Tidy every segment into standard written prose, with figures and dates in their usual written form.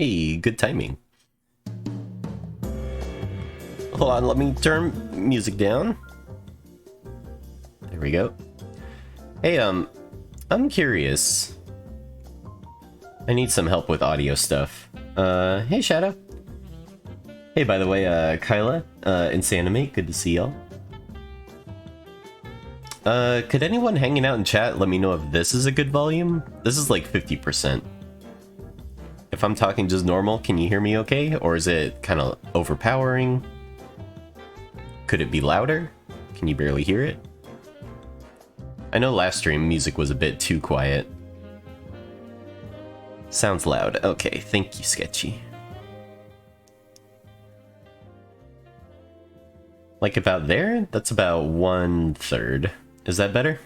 Hey, good timing. Hold on, let me turn music down. There we go. Hey, I'm curious. I need some help with audio stuff. Hey, Shadow. Hey, by the way, Kyla, Insanimate, good to see y'all. Could anyone hanging out in chat let me know if this is a good volume? This is like 50%. If I'm talking just normal, can you hear me okay? Or is it kind of overpowering? Could it be louder? Can you barely hear it? I know last stream music was a bit too quiet. Sounds loud. Okay, thank you, Sketchy. Like about there? That's about 1/3. Is that better?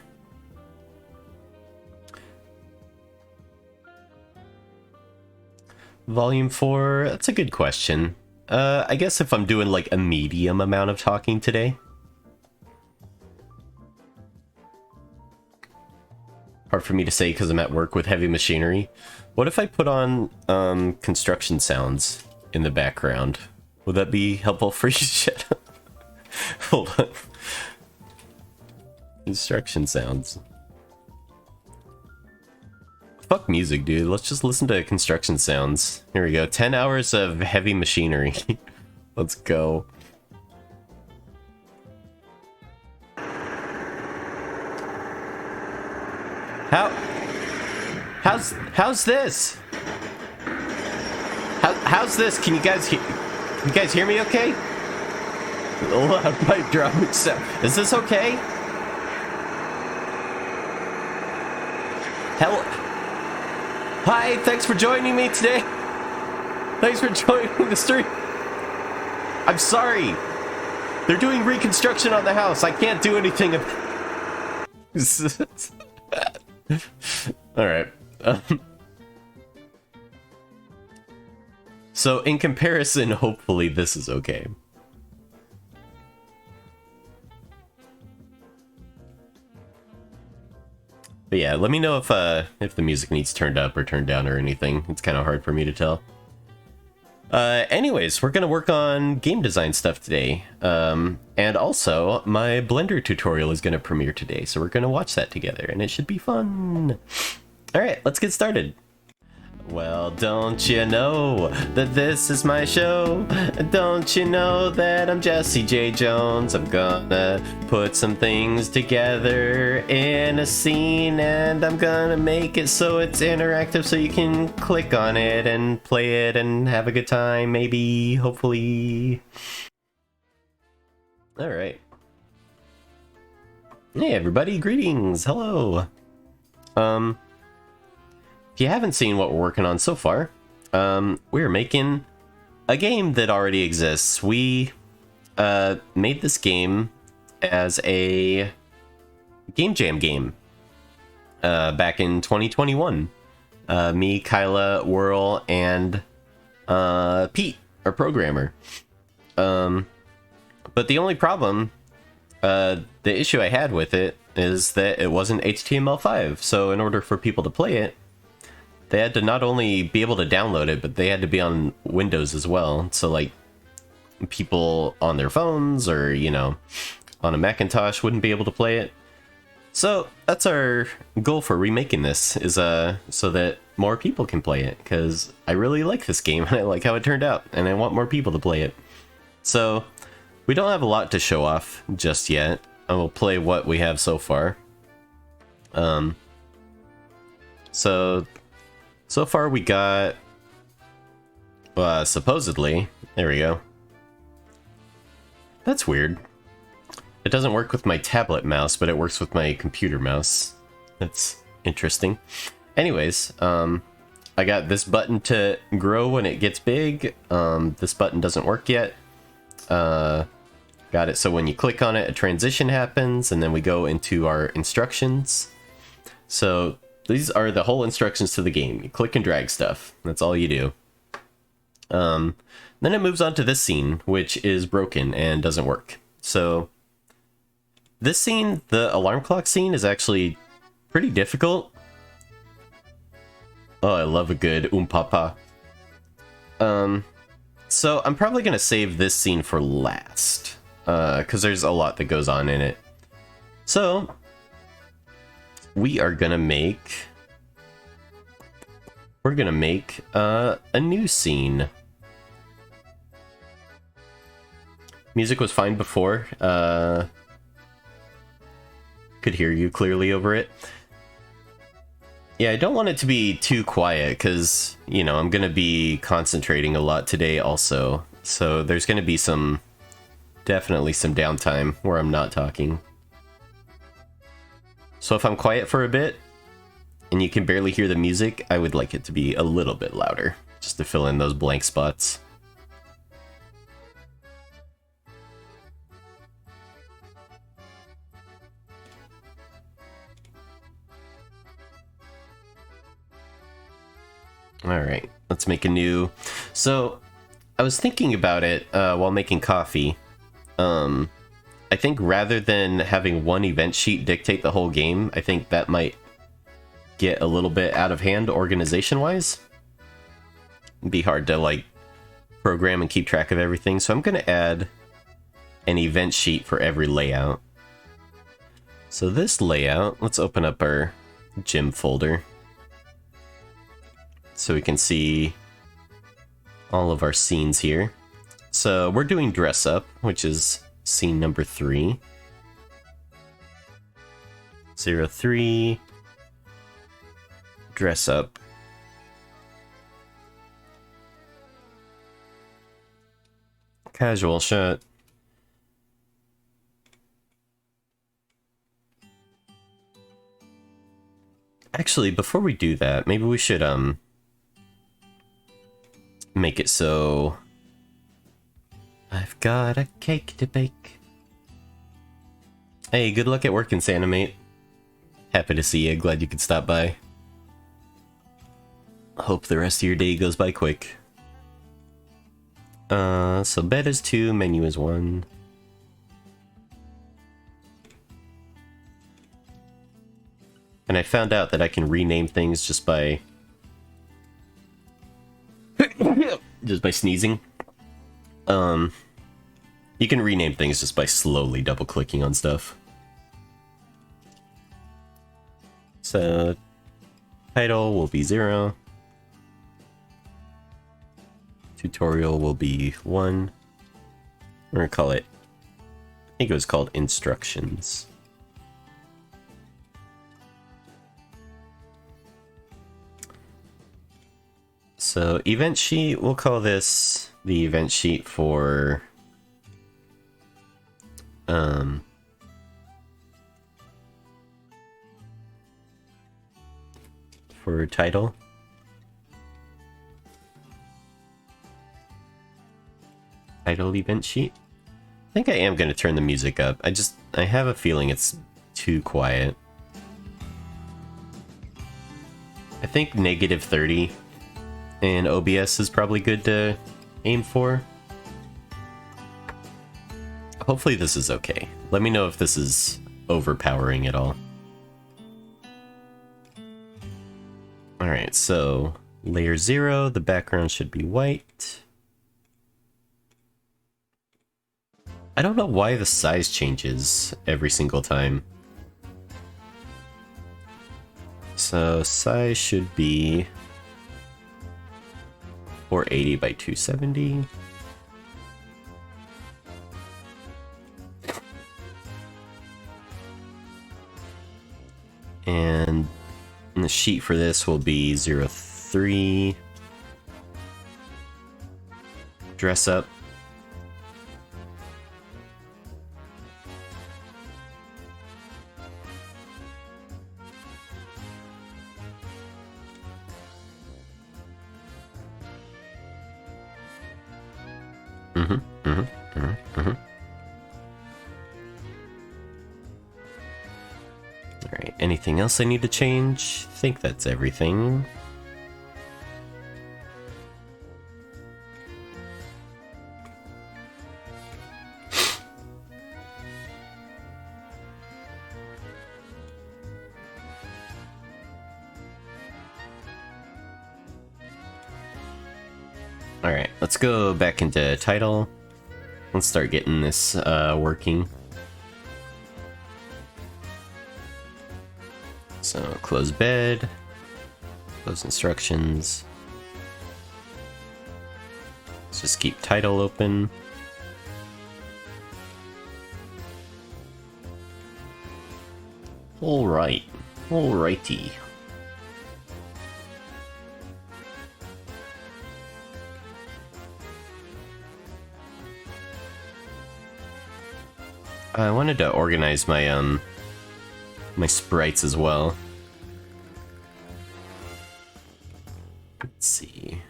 Volume 4? That's a good question. I guess if I'm doing like a medium amount of talking today. Hard for me to say because I'm at work with heavy machinery. What if I put on construction sounds in the background? Would that be helpful for you, Shadow? Hold on. Construction sounds. Fuck music, dude. Let's just listen to construction sounds. Here we go. 10 hours of heavy machinery. Let's go. How's this? How's this? Can you guys hear me okay? Loud pipe dropping sound. Is this okay? Hello. Hi, thanks for joining me today. Thanks for joining the stream. I'm sorry. They're doing reconstruction on the house. I can't do anything about Alright. So, in comparison, hopefully this is okay. But yeah, let me know if the music needs turned up or turned down or anything. It's kind of hard for me to tell. Anyways, we're gonna work on game design stuff today. And also, my Blender tutorial is gonna premiere today, so we're gonna watch that together, and it should be fun. Alright, let's get started. Well, don't you know that this is my show? Don't you know that I'm Jesse J. Jones? I'm gonna put some things together in a scene, and I'm gonna make it so it's interactive so you can click on it and play it and have a good time, maybe, hopefully. Alright. Hey everybody, greetings, hello. If you haven't seen what we're working on so far, we're making a game that already exists. We made this game as a game jam game back in 2021. Me, Kyla, Whirl, and Pete, our programmer. But the only problem, the issue I had with it is that it wasn't HTML5. So in order for people to play it, they had to not only be able to download it, but they had to be on Windows as well. So like people on their phones or, you know, on a Macintosh wouldn't be able to play it. So that's our goal for remaking this, is so that more people can play it, because I really like this game and I like how it turned out and I want more people to play it. So we don't have a lot to show off just yet. I will play what we have so far. So far we got, supposedly, there we go. That's weird. It doesn't work with my tablet mouse, but it works with my computer mouse. That's interesting. Anyways, I got this button to grow when it gets big. This button doesn't work yet. Got it so when you click on it, a transition happens, and then we go into our instructions. So these are the whole instructions to the game. You click and drag stuff. That's all you do. Then it moves on to this scene, which is broken and doesn't work. So this scene, the alarm clock scene, is actually pretty difficult. Oh, I love a good papa. So I'm probably gonna save this scene for last, because there's a lot that goes on in it. So we are gonna make a new scene. Music was fine before. Could hear you clearly over it. Yeah, I don't want it to be too quiet because, you know, I'm going to be concentrating a lot today also. So there's going to be definitely some downtime where I'm not talking. So if I'm quiet for a bit and you can barely hear the music, I would like it to be a little bit louder just to fill in those blank spots. Alright, let's make a new... So, I was thinking about it while making coffee. I think rather than having one event sheet dictate the whole game, I think that might get a little bit out of hand organization-wise. It'd be hard to, like, program and keep track of everything, so I'm going to add an event sheet for every layout. So this layout, let's open up our gym folder, so we can see all of our scenes here. So we're doing dress up, which is scene number 3. 03. Dress up. Casual shot. Actually, before we do that, maybe we should make it so I've got a cake to bake. Hey, good luck at work in Sanimate. Happy to see you. Glad you could stop by. Hope the rest of your day goes by quick. So bed is 2, menu is 1. And I found out that I can rename things just by sneezing. You can rename things just by slowly double clicking on stuff. So title will be 0. Tutorial will be 1. We're gonna call it, I think it was called instructions. So event sheet, we'll call this the event sheet for title. Title event sheet. I think I am going to turn the music up. I have a feeling it's too quiet. I think -30 in OBS is probably good to aim for. Hopefully this is okay. Let me know if this is overpowering at all. Alright, so layer 0, the background should be white. I don't know why the size changes every single time. So size should be 480 by 270. And the sheet for this will be 03. Dress up. Alright, anything else I need to change? I think that's everything. Alright, let's go back into title. Let's start getting this working. So close bed, close instructions. Let's just keep title open. Alright, alrighty. I wanted to organize my my sprites as well. Let's see.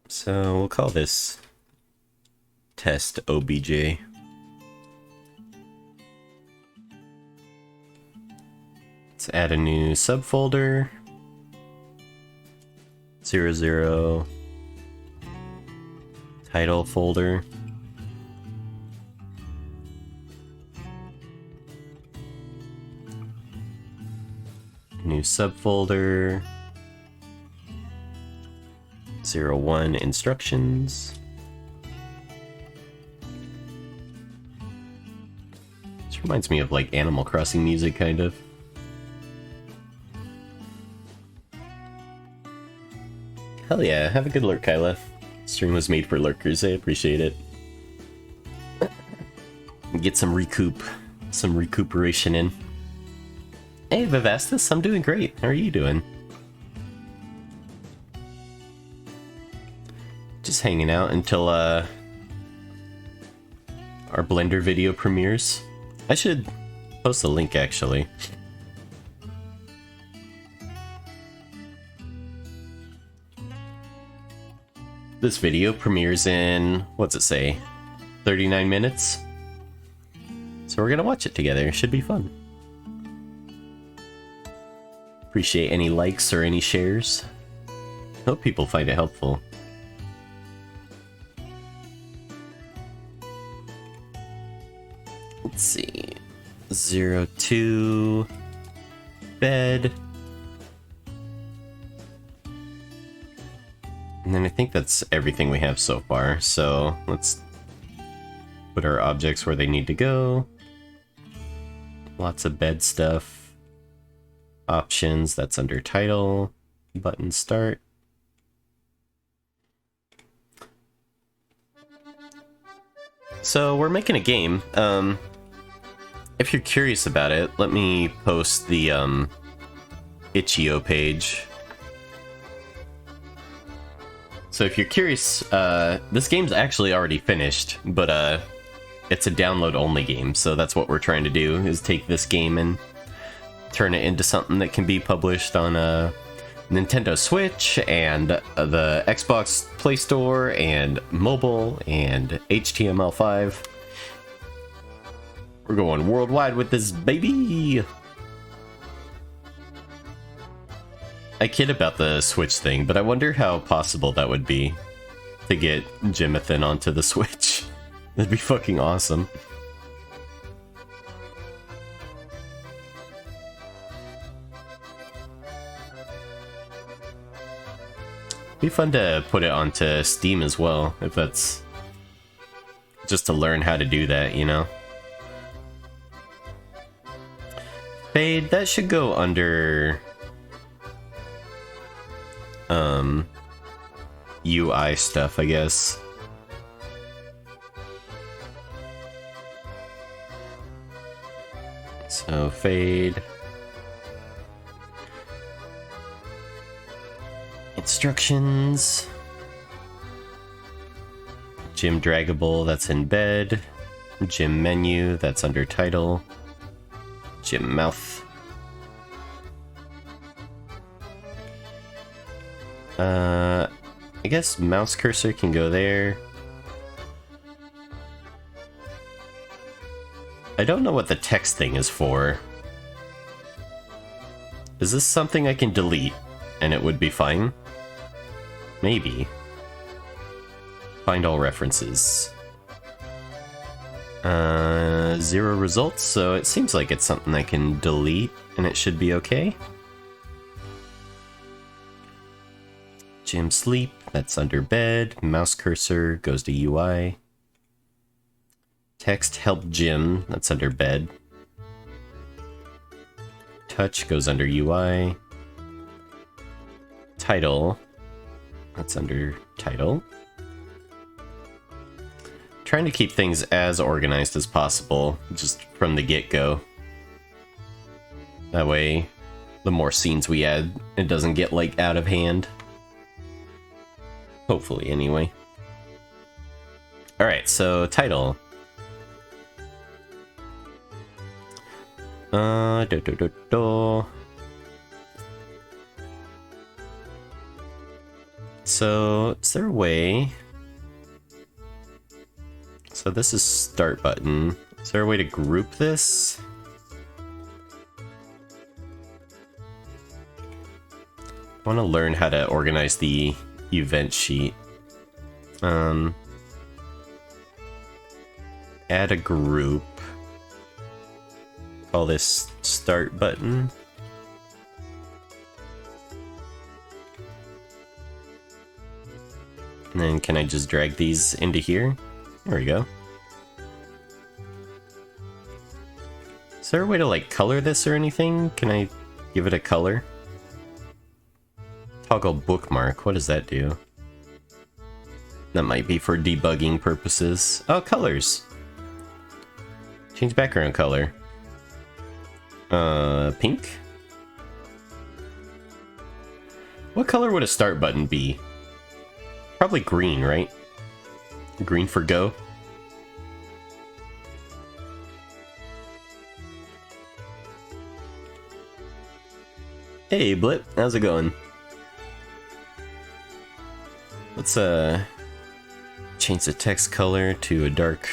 So we'll call this test OBJ. Let's add a new subfolder. 00 title folder. New subfolder. 01 instructions. This reminds me of like Animal Crossing music, kind of. Hell yeah, have a good lurk, Kyla. Stream was made for lurkers, I appreciate it. Get some recuperation in. Hey, Vivastus, I'm doing great. How are you doing? Just hanging out until our Blender video premieres. I should post a link, actually. This video premieres in, what's it say, 39 minutes? So we're gonna watch it together. It should be fun. Appreciate any likes or any shares. Hope people find it helpful. Let's see. 02 bed. And then I think that's everything we have so far, so let's put our objects where they need to go. Lots of bed stuff. Options, that's under title. Button start. So we're making a game. If you're curious about it, let me post the itch.io page. So if you're curious, this game's actually already finished, but it's a download-only game, so that's what we're trying to do, is take this game and turn it into something that can be published on a Nintendo Switch, and the Xbox Play Store, and mobile, and HTML5. We're going worldwide with this, baby! I kid about the Switch thing, but I wonder how possible that would be to get Jimathan onto the Switch. That'd be fucking awesome. Be fun to put it onto Steam as well, if that's just to learn how to do that, you know? Fade, that should go under UI stuff, I guess. So fade. Instructions. Gym draggable, that's in bed. Gym menu, that's under title. Gym mouth. I guess mouse cursor can go there. I don't know what the text thing is for. Is this something I can delete and it would be fine? Maybe. Find all references. 0 results, so it seems like it's something I can delete and it should be okay. Jim sleep, that's under bed. Mouse cursor goes to UI. Text help Jim, that's under bed. Touch goes under UI. Title, that's under title. Trying to keep things as organized as possible, just from the get-go. That way, the more scenes we add, it doesn't get, like, out of hand. Hopefully, anyway. Alright, so, title. So, is there a way... So this is start button. Is there a way to group this? I want to learn how to organize the event sheet. Add a group. Call this start button. And then can I just drag these into here? There we go. Is there a way to, like, color this or anything? Can I give it a color? Toggle bookmark, what does that do? That might be for debugging purposes. Oh, colors! Change background color. Pink? What color would a start button be? Probably green, right? Green for go. Hey Blip, how's it going? Let's change the text color to a dark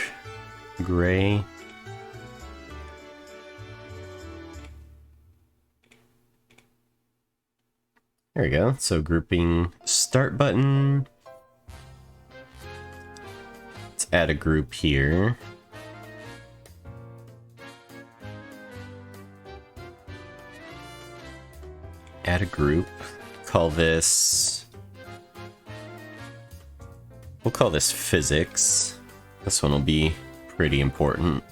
gray. There we go. So grouping start button. Let's add a group here. Add a group. Call this... We'll call this physics. This one will be pretty important.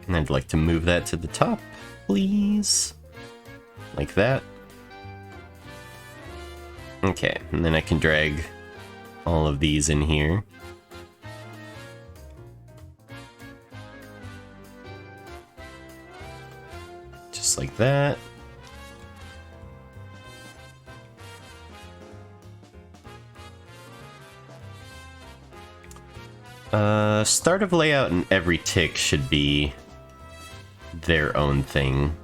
And I'd like to move that to the top, please. Like that. Okay, and then I can drag all of these in here. Just like that. Start of layout and every tick should be their own thing.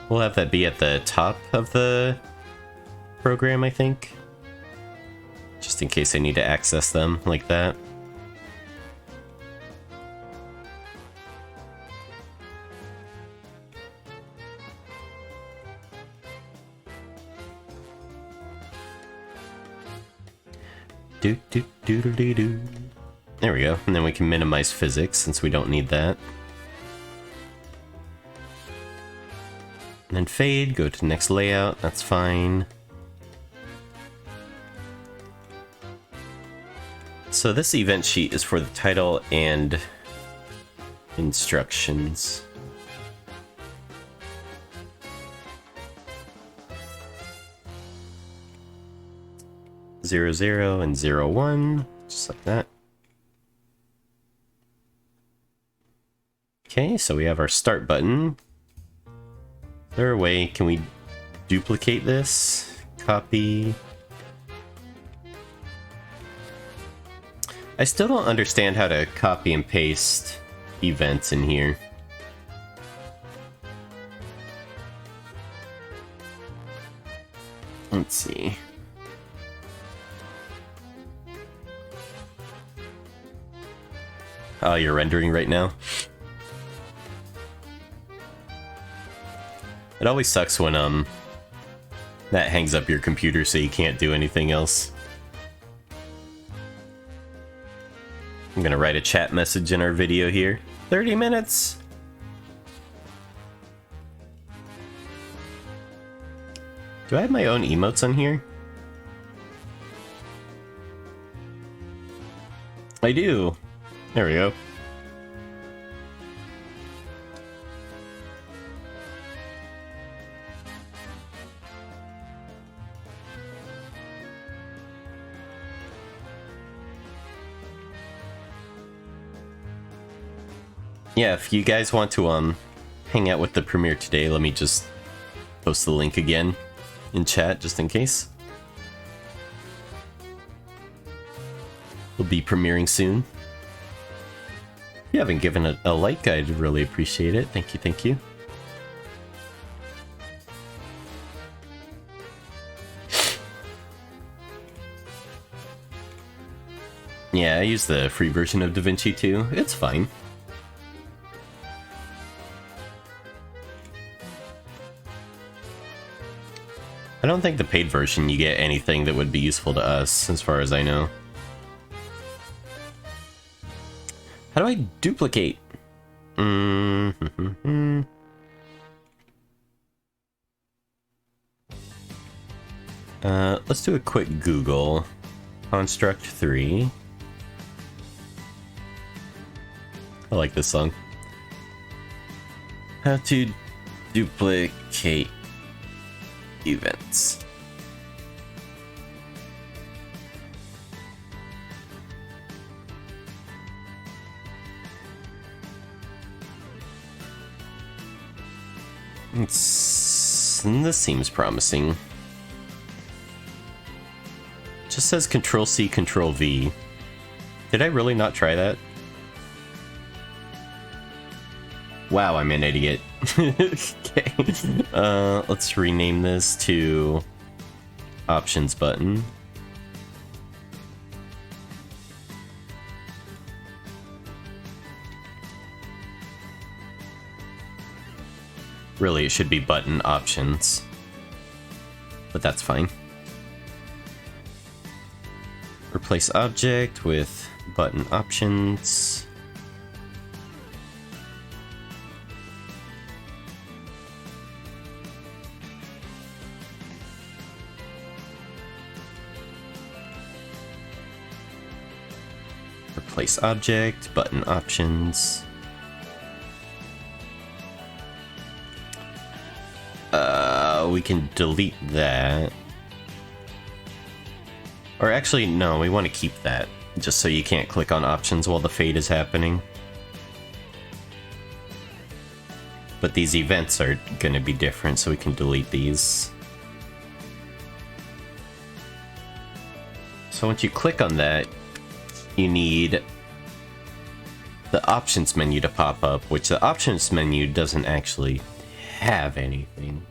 We'll have that be at the top of the program, I think. Just in case I need to access them like that. Do. There we go. And then we can minimize physics since we don't need that. And then fade, go to next layout, that's fine. So this event sheet is for the title and instructions. Zero, 0, and 0, 1, just like that. Okay, so we have our start button. Is there a way, can we duplicate this? Copy. I still don't understand how to copy and paste events in here. Let's see. Oh, you're rendering right now? It always sucks when, that hangs up your computer so you can't do anything else. I'm gonna write a chat message in our video here. 30 minutes? Do I have my own emotes on here? I do. There we go. Yeah, if you guys want to hang out with the premiere today, let me just post the link again in chat just in case. We'll be premiering soon. If you haven't given it a like, I'd really appreciate it. Thank you, thank you. Yeah, I use the free version of DaVinci too. It's fine. I don't think the paid version you get anything that would be useful to us, as far as I know. How do I duplicate? Let's do a quick Google. Construct 3. I like this song. How to duplicate events. This seems promising. Just says Control C, Control V. Did I really not try that? Wow, I'm an idiot. Okay. Let's rename this to Options button. Really, it should be button options. But that's fine. Replace object with button options. Replace object, button options. We can delete that. Or actually, no, we want to keep that, just so you can't click on options while the fade is happening. But these events are going to be different, so we can delete these. So once you click on that, you need the options menu to pop up, which the options menu doesn't actually have anything.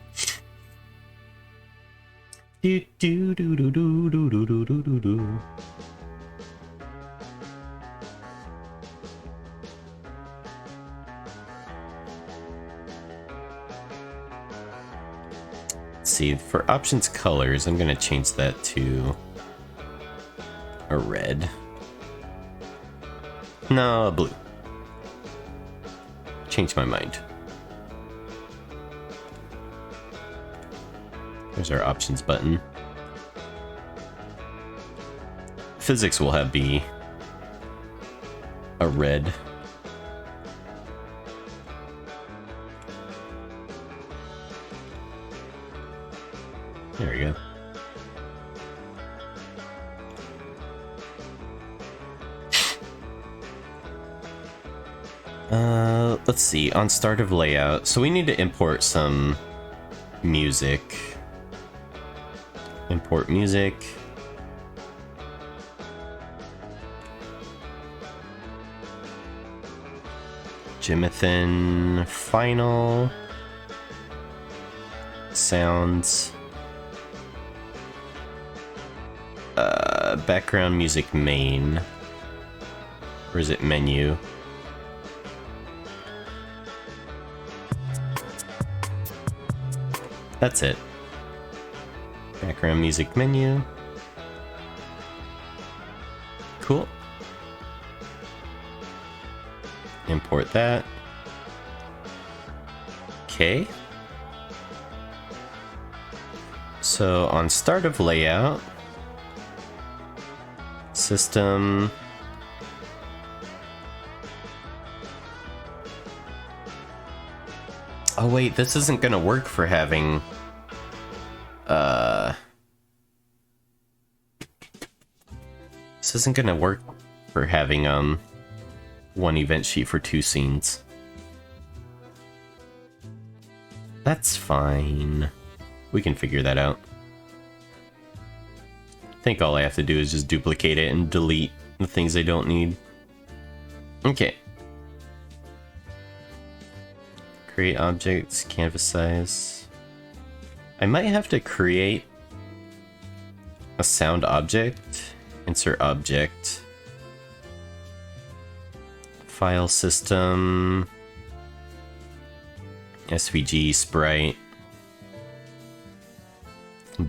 Do do do do do do do do do do. Let's see, for options colors, I'm gonna change that to a red. No, a blue. Change my mind. There's our options button. Physics will have be a red. There we go. Let's see, on start of layout. So we need to import some music. Import music. Jimathan final. Sounds. Background music main. Or is it menu? That's it. Background music menu. Cool. Import import that. Okay. So on start of layout, system, oh wait, this isn't gonna work for having this isn't gonna work for having one event sheet for 2 scenes. That's fine. We can figure that out. I think all I have to do is just duplicate it and delete the things I don't need. Okay. Create objects, canvas size. I might have to create a sound object. Insert object. File system. SVG sprite.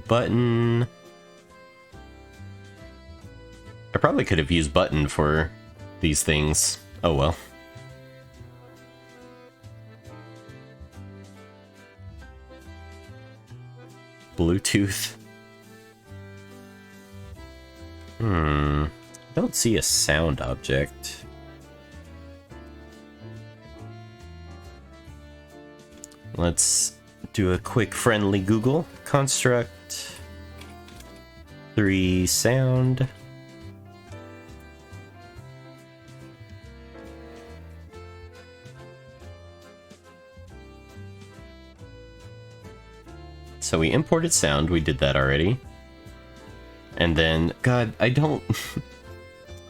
Button. I probably could have used button for these things. Oh well. Bluetooth. Don't see a sound object. Let's do a quick friendly Google. Construct 3 sound. So we imported sound, we did that already. And then, God, I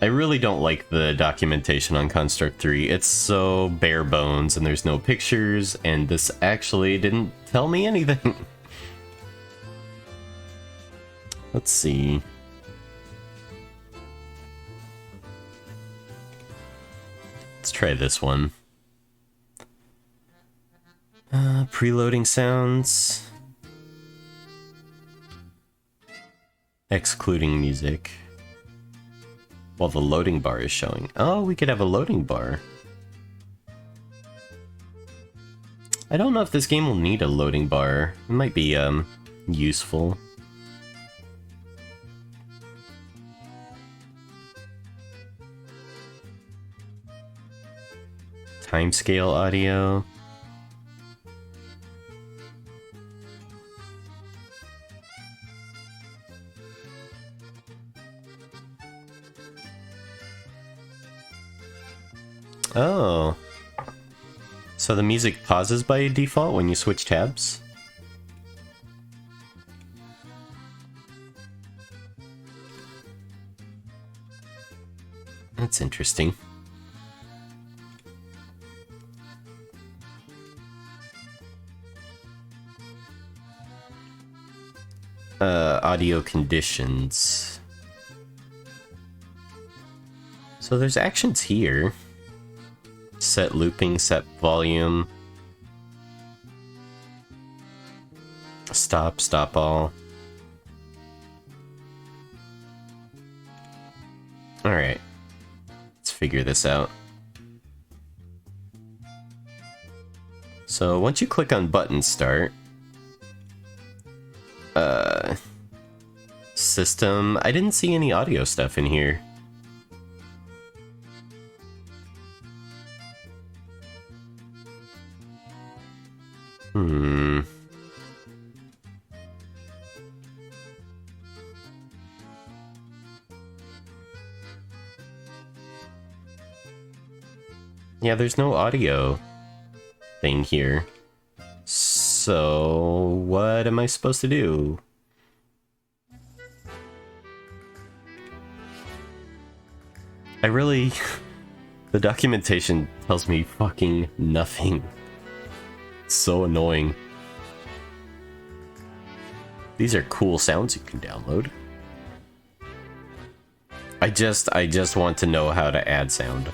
really don't like the documentation on Construct 3. It's so bare bones and there's no pictures, and this actually didn't tell me anything. Let's see. Let's try this one. Preloading sounds. Excluding music. While the loading bar is showing. Oh, we could have a loading bar. I don't know if this game will need a loading bar. It might be, useful. Timescale audio. Oh. So the music pauses by default when you switch tabs? That's interesting. Audio conditions. So there's actions here. Set looping, set volume. Stop, stop all. Alright. Let's figure this out. So once you click on button start, system, I didn't see any audio stuff in here. Yeah, there's no audio thing here. So, what am I supposed to do? I really... The documentation tells me fucking nothing. It's so annoying. These are cool sounds you can download. I just want to know how to add sound.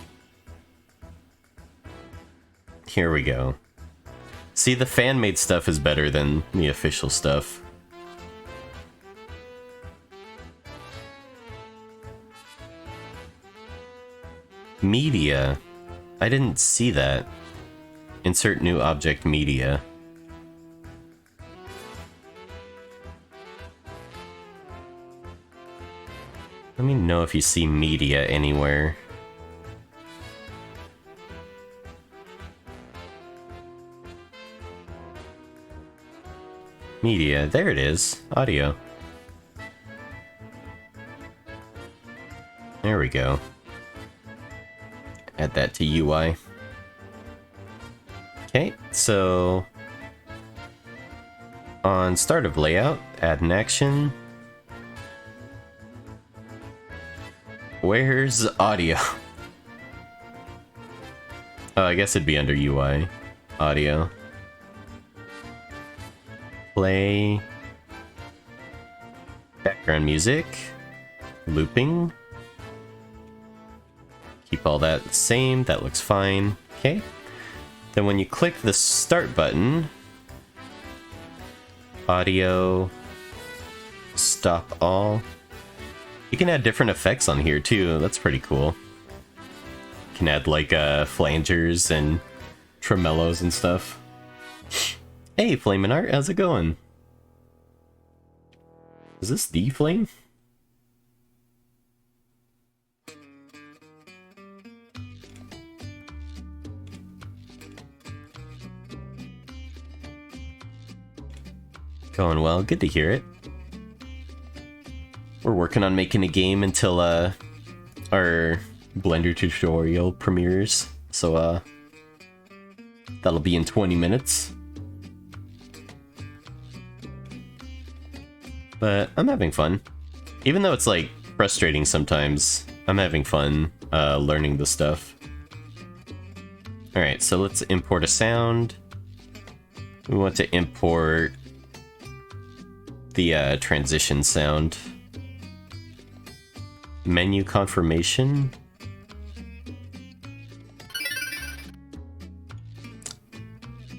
Here we go. See, the fan-made stuff is better than the official stuff. Media. I didn't see that. Insert new object media. Let me know if you see media anywhere. Media, there it is. Audio. There we go. Add that to UI. Okay, so on start of layout, add an action. Where's audio? Oh, I guess it'd be under UI. Audio. Play. Background music. Looping. Keep all that the same, that looks fine. Okay. Then when you click the start button, audio, stop all. You can add different effects on here too, that's pretty cool. You can add like flangers and tremolos and stuff. Hey Flamin' Art, how's it going? Is this the Flame? Going well, good to hear it. We're working on making a game until our Blender tutorial premieres, so that'll be in 20 minutes. But I'm having fun. Even though it's like frustrating sometimes, I'm having fun learning the stuff. Alright, so let's import a sound. We want to import the transition sound. Menu confirmation.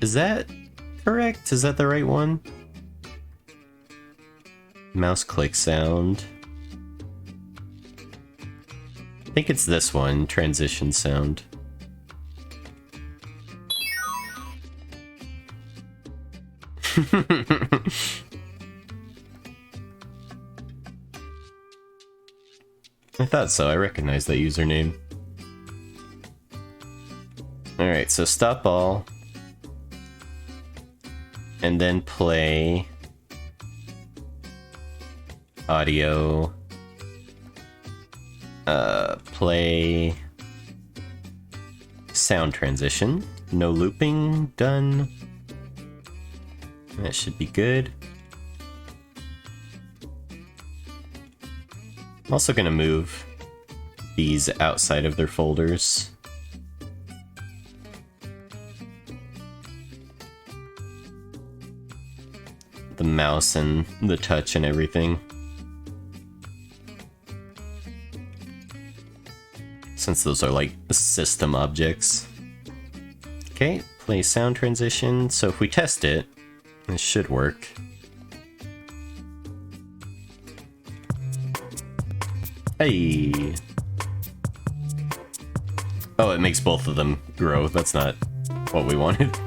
Is that correct? Is that the right one? Mouse click sound. I think it's this one, transition sound. I thought so, I recognize that username. Alright, so stop all. And then play audio. Play sound transition. No looping, done. That should be good. I'm also gonna move these outside of their folders. The mouse and the touch and everything. Since those are like system objects. Okay, play sound transition. So if we test it, it should work. Hey! Oh, it makes both of them grow. That's not what we wanted.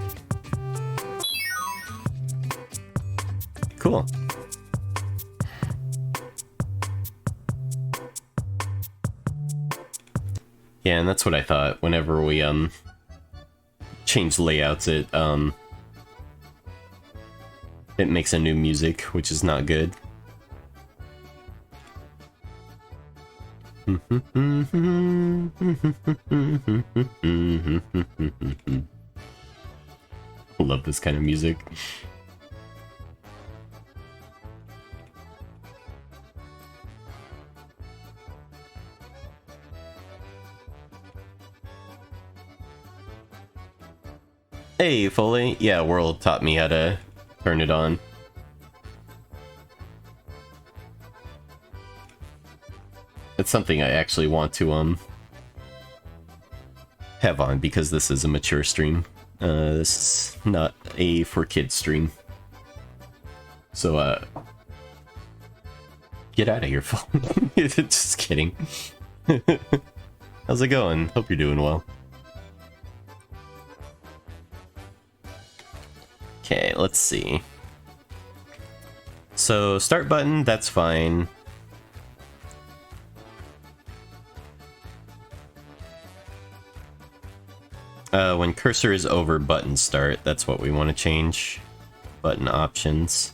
Cool. Yeah, and that's what I thought. Whenever we change layouts, it makes a new music, which is not good. Love this kind of music. Hey, Foley. Yeah, World taught me how to turn it on. It's something I actually want to have on because this is a mature stream. This is not a for kids stream. So get out of here, phone. Just kidding. How's it going? Hope you're doing well. Okay, let's see. So start button, that's fine. When cursor is over button start, that's what we want to change. Button options.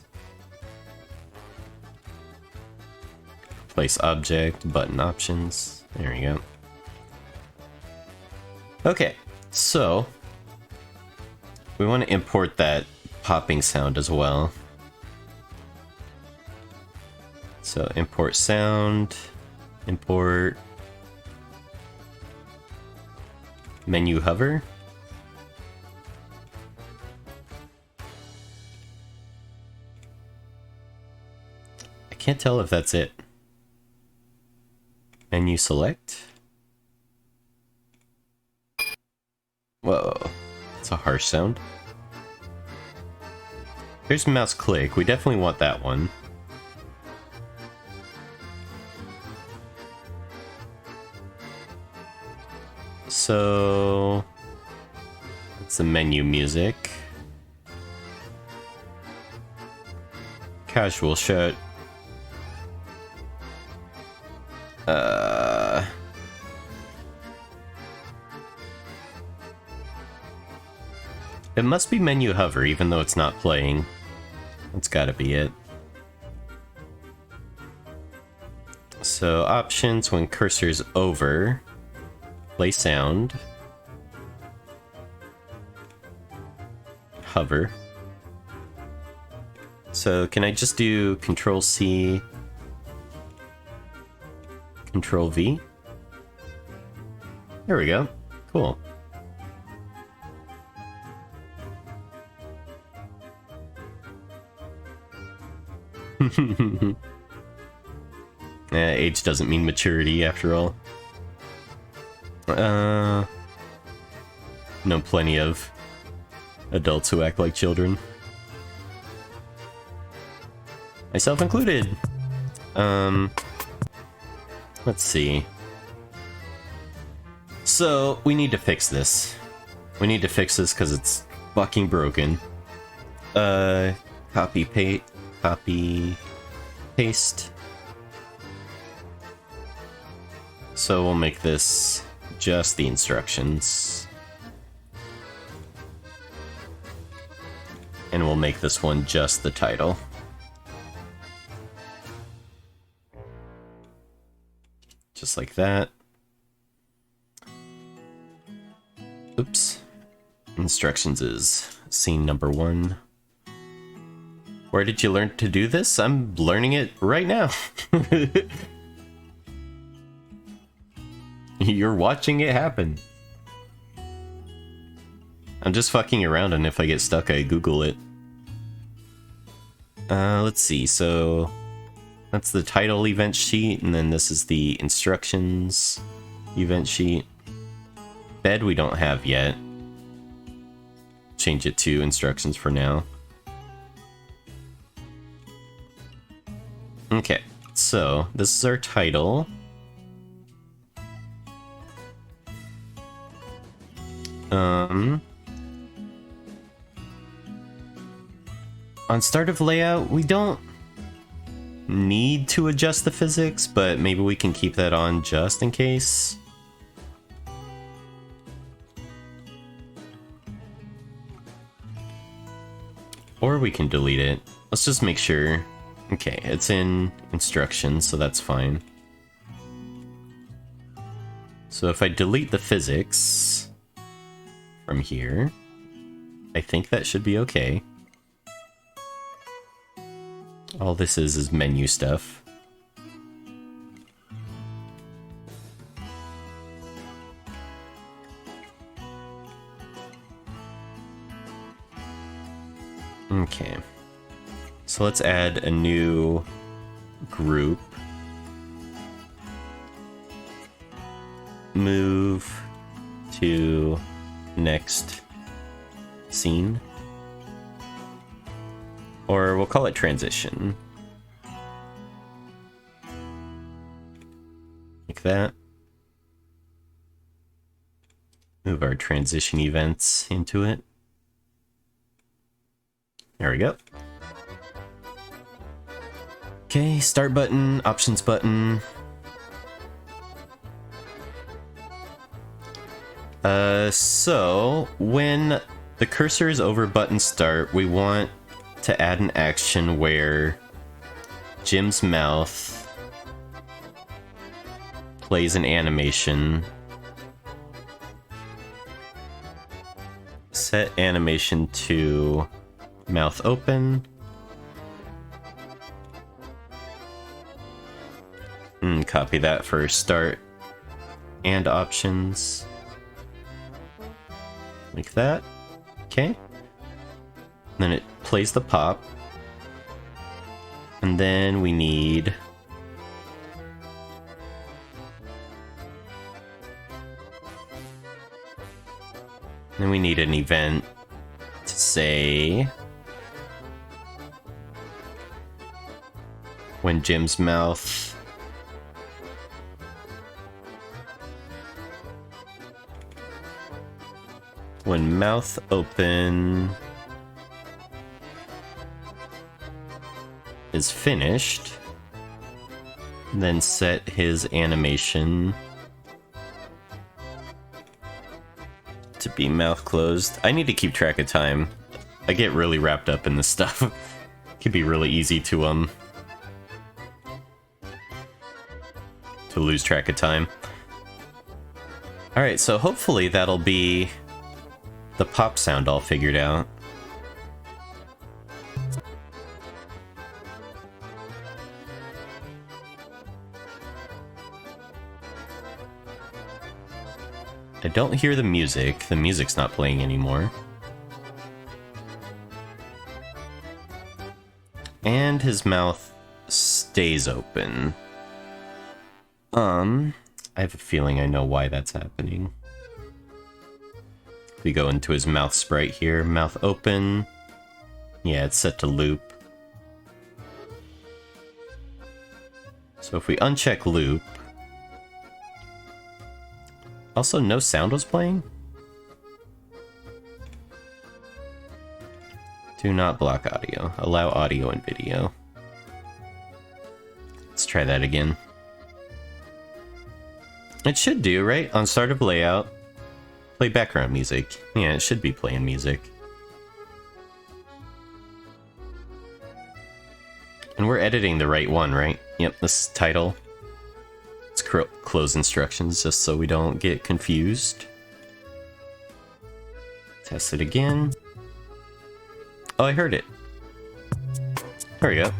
Place object, button options. There we go. Okay, so we want to import that popping sound as well. So import sound, import menu hover. I can't tell if that's it. Menu select. Whoa, that's a harsh sound. Here's mouse click. We definitely want that one. So it's the menu music. Casual shut. It must be menu hover, even though it's not playing. That's gotta be it. So options, when cursor's over, play sound, hover. So can I just do Control C, Control V? There we go. Cool. Age doesn't mean maturity after all. Know plenty of adults who act like children. Myself included. Let's see. So, we need to fix this. We need to fix this because it's fucking broken. Copy, paste. So we'll make this just the instructions. And we'll make this one just the title. Just like that. Oops. Instructions is scene number 1. Where did you learn to do this? I'm learning it right now. You're watching it happen. I'm just fucking around, and if I get stuck, I Google it. Let's see, so that's the title event sheet, and then this is the instructions event sheet. Bed we don't have yet. Change it to instructions for now. Okay, so this is our title. On start of layout, we don't need to adjust the physics, but maybe we can keep that on just in case. Or we can delete it. Let's just make sure. Okay, it's in instructions, so that's fine. So if I delete the physics from here, I think that should be okay. All this is menu stuff. Okay. So let's add a new group. Move to next scene. Or we'll call it transition. Like that. Move our transition events into it. There we go. Okay, start button, options button. So when the cursor is over button start, we want to add an action where Jim's mouth plays an animation. Set animation to mouth open. And copy that for start and options. Like that. Okay. Then it plays the pop. And then we need an event to say when Jim's mouth open is finished, then set his animation to be mouth closed. I need to keep track of time. I get really wrapped up in this stuff. It can be really easy to lose track of time. Alright, so hopefully that'll be the pop sound all figured out. I don't hear the music. The music's not playing anymore. And his mouth stays open. I have a feeling I know why that's happening. We go into his mouth sprite here. Mouth open. Yeah, it's set to loop. So if we uncheck loop... Also, no sound was playing? Do not block audio. Allow audio and video. Let's try that again. It should do, right? On start of layout, play background music. Yeah, it should be playing music. And we're editing the right one, right? Yep, this title. Let's close instructions just so we don't get confused. Test it again. Oh, I heard it. There we go.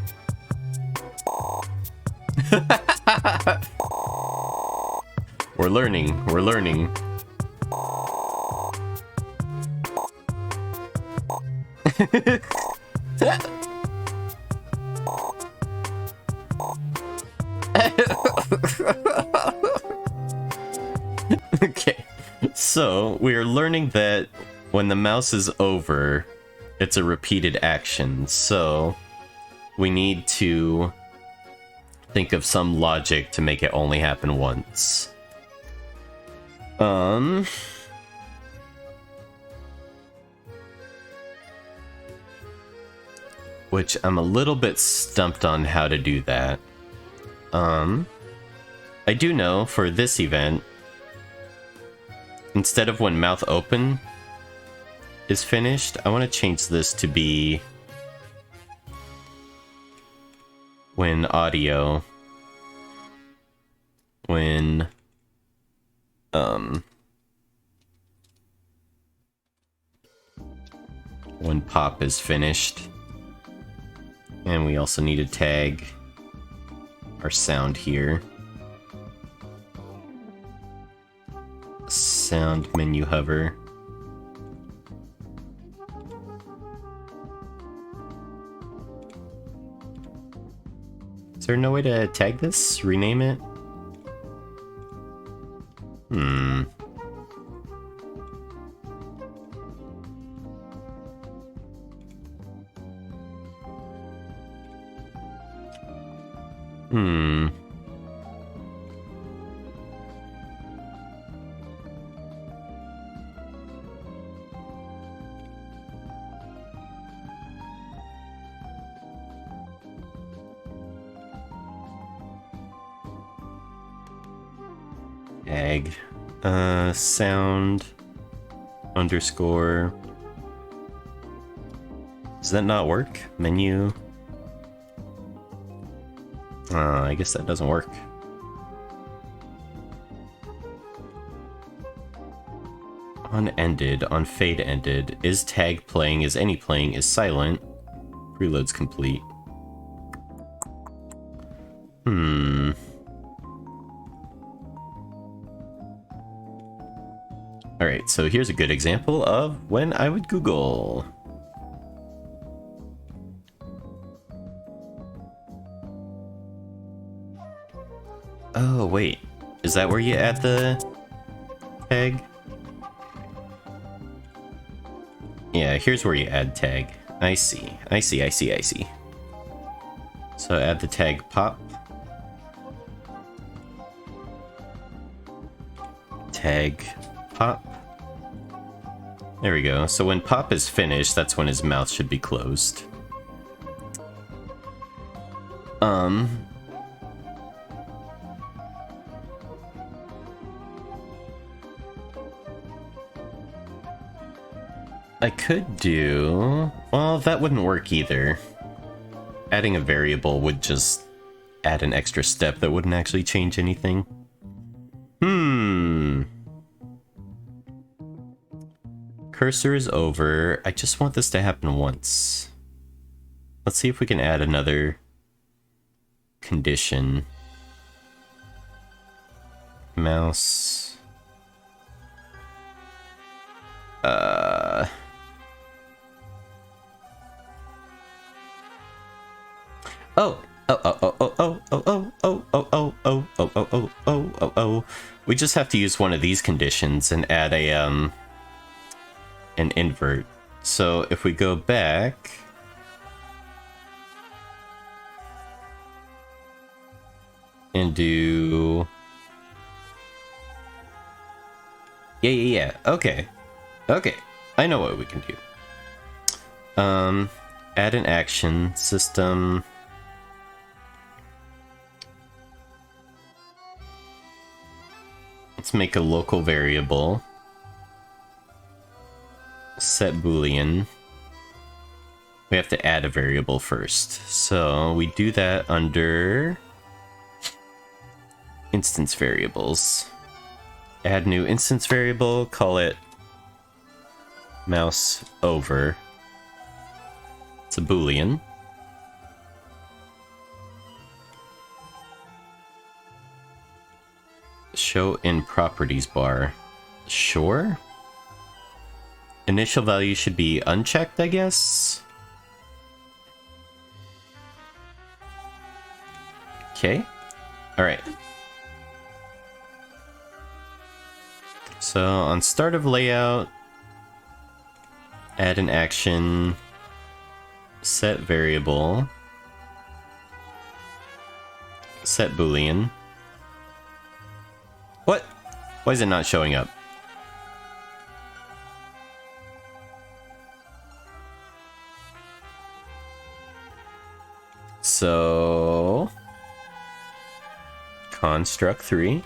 We're learning. We're learning. Okay, so we are learning that when the mouse is over, it's a repeated action. So we need to think of some logic to make it only happen once. Which I'm a little bit stumped on how to do that. I do know for this event, instead of when mouth open is finished, I want to change this to be when audio, when pop is finished. And we also need to tag our sound here. Sound menu hover. Is there no way to tag this? Rename it? Tag. Sound underscore. Does that not work? Menu. I guess that doesn't work. Unended, on fade ended. Is tag playing? Is any playing? Is silent? Preload's complete. Alright, so here's a good example of when I would Google. Oh, wait. Is that where you add the tag? Yeah, here's where you add tag. I see. So add the tag pop. Tag pop. There we go. So when pop is finished, that's when his mouth should be closed. I could do... Well, that wouldn't work either. Adding a variable would just add an extra step that wouldn't actually change anything. Cursor is over. I just want this to happen once. Let's see if we can add another condition. Mouse. We just have to use one of these conditions and add a an invert. So if we go back and do yeah. Okay. I know what we can do. Add an action system. Let's make a local variable. Set Boolean. We have to add a variable first. So we do that under instance variables. Add new instance variable, call it mouse over. It's a Boolean. Show in properties bar. Sure. Initial value should be unchecked, I guess. Okay. All right. So on start of layout, add an action, set variable, set Boolean. What? Why is it not showing up? So construct 3.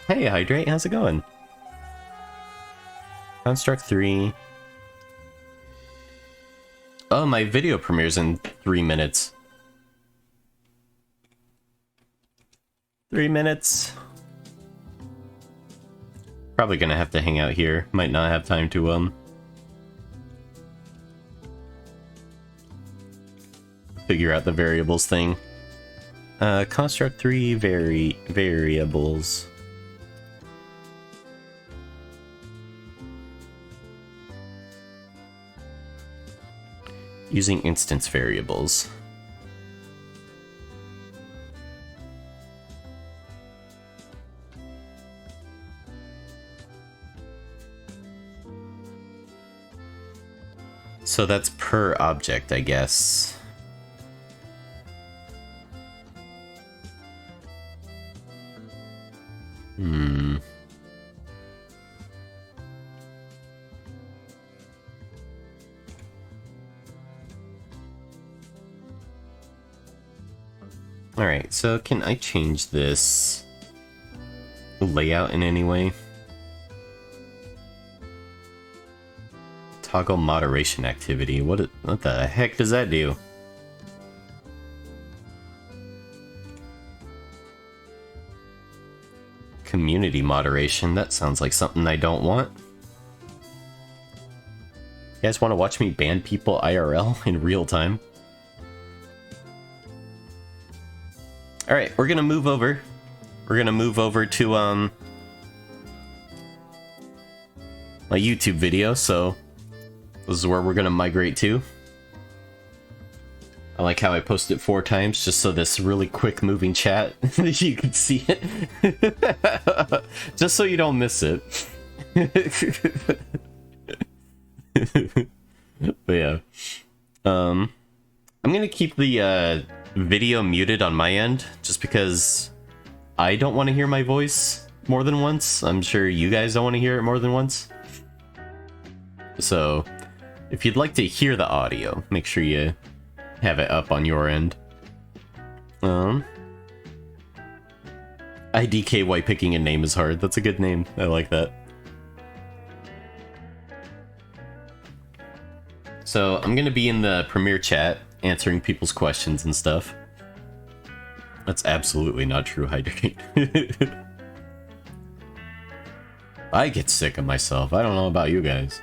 Hey, Hydrate, how's it going? Construct 3. Oh, my video premieres in 3 minutes. 3 minutes. Probably gonna have to hang out here. Might not have time to figure out the variables thing. Construct 3 variables. Using instance variables. So that's per object, I guess. Alright, so can I change this layout in any way. Toggle moderation activity. What the heck does that do? Community moderation. That sounds like something I don't want. You guys want to watch me ban people IRL in real time? Alright, we're gonna move over. We're gonna move over to my YouTube video, so this is where we're gonna migrate to. I like how I post it 4 times just so this really quick moving chat you can see it. Just so you don't miss it. But yeah. I'm gonna keep the video muted on my end just because I don't want to hear my voice more than once. I'm sure you guys don't want to hear it more than once. So if you'd like to hear the audio, make sure you have it up on your end. IDK, why picking a name is hard. That's a good name. I like that. So I'm gonna be in the Premiere chat answering people's questions and stuff. That's absolutely not true, Hydrate. I get sick of myself. I don't know about you guys.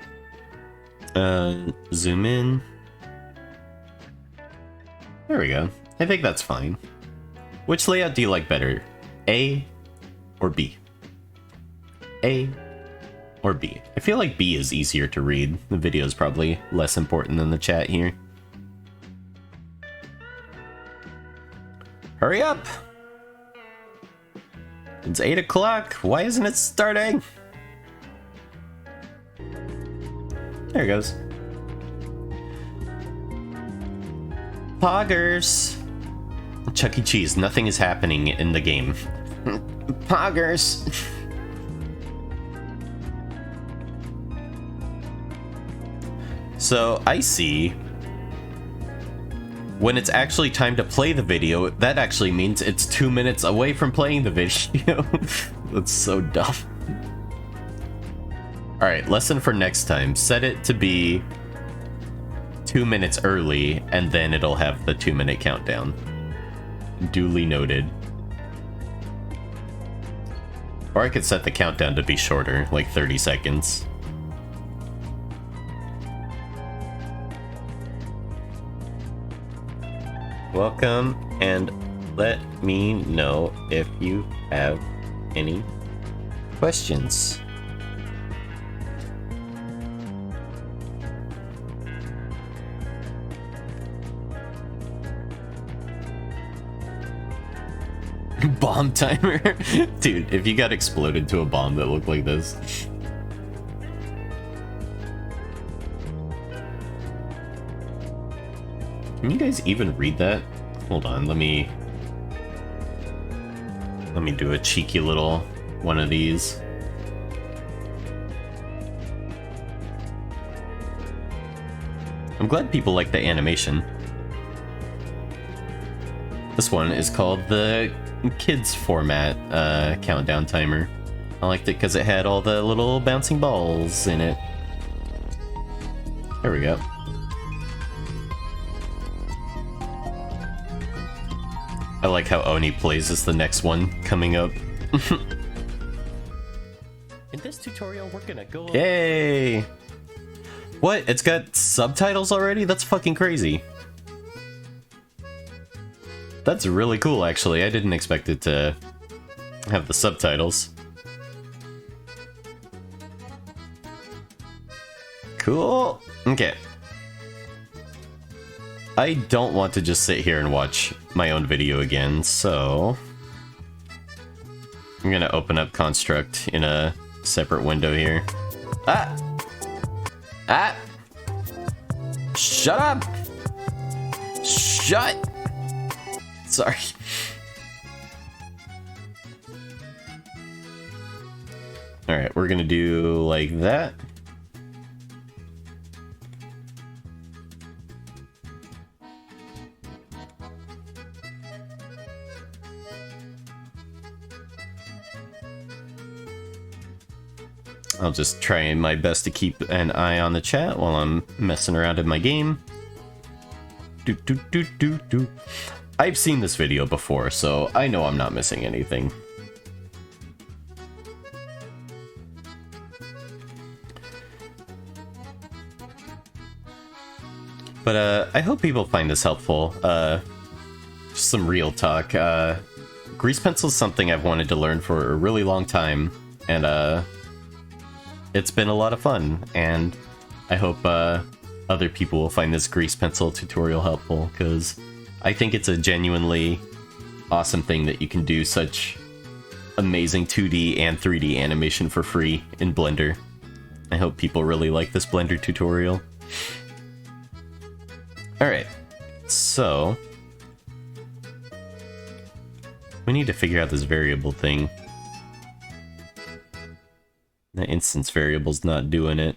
Zoom in. There we go. I think that's fine. Which layout do you like better? A or B? A or B? I feel like B is easier to read. The video is probably less important than the chat here. Hurry up! It's 8 o'clock. Why isn't it starting? There it goes. Poggers! Chuck E. Cheese, nothing is happening in the game. Poggers! So, I see. When it's actually time to play the video, that actually means it's 2 minutes away from playing the video. That's so dumb. Alright, lesson for next time. Set it to be 2 minutes early, and then it'll have the 2-minute countdown. Duly noted. Or I could set the countdown to be shorter, like 30 seconds. Welcome, and let me know if you have any questions. Bomb timer? Dude, if you got exploded to a bomb that looked like this. Can you guys even read that? Hold on, let me do a cheeky little one of these. I'm glad people like the animation. This one is called the kids format countdown timer. I liked it because it had all the little bouncing balls in it. There we go. I like how Oni plays as the next one coming up. In this tutorial, we're gonna go... Yay! What? It's got subtitles already? That's fucking crazy. That's really cool, actually. I didn't expect it to have the subtitles. Cool. Okay. I don't want to just sit here and watch my own video again, so I'm gonna open up Construct in a separate window here. Ah! Ah! Shut up! Shut! Sorry. Alright, we're gonna do like that. I'll just try my best to keep an eye on the chat while I'm messing around in my game. I've seen this video before, so I know I'm not missing anything. But I hope people find this helpful. Just some real talk. Grease pencil is something I've wanted to learn for a really long time, and it's been a lot of fun, and I hope other people will find this grease pencil tutorial helpful, because I think it's a genuinely awesome thing that you can do such amazing 2D and 3D animation for free in Blender. I hope people really like this Blender tutorial. Alright, so we need to figure out this variable thing. The instance variable's not doing it.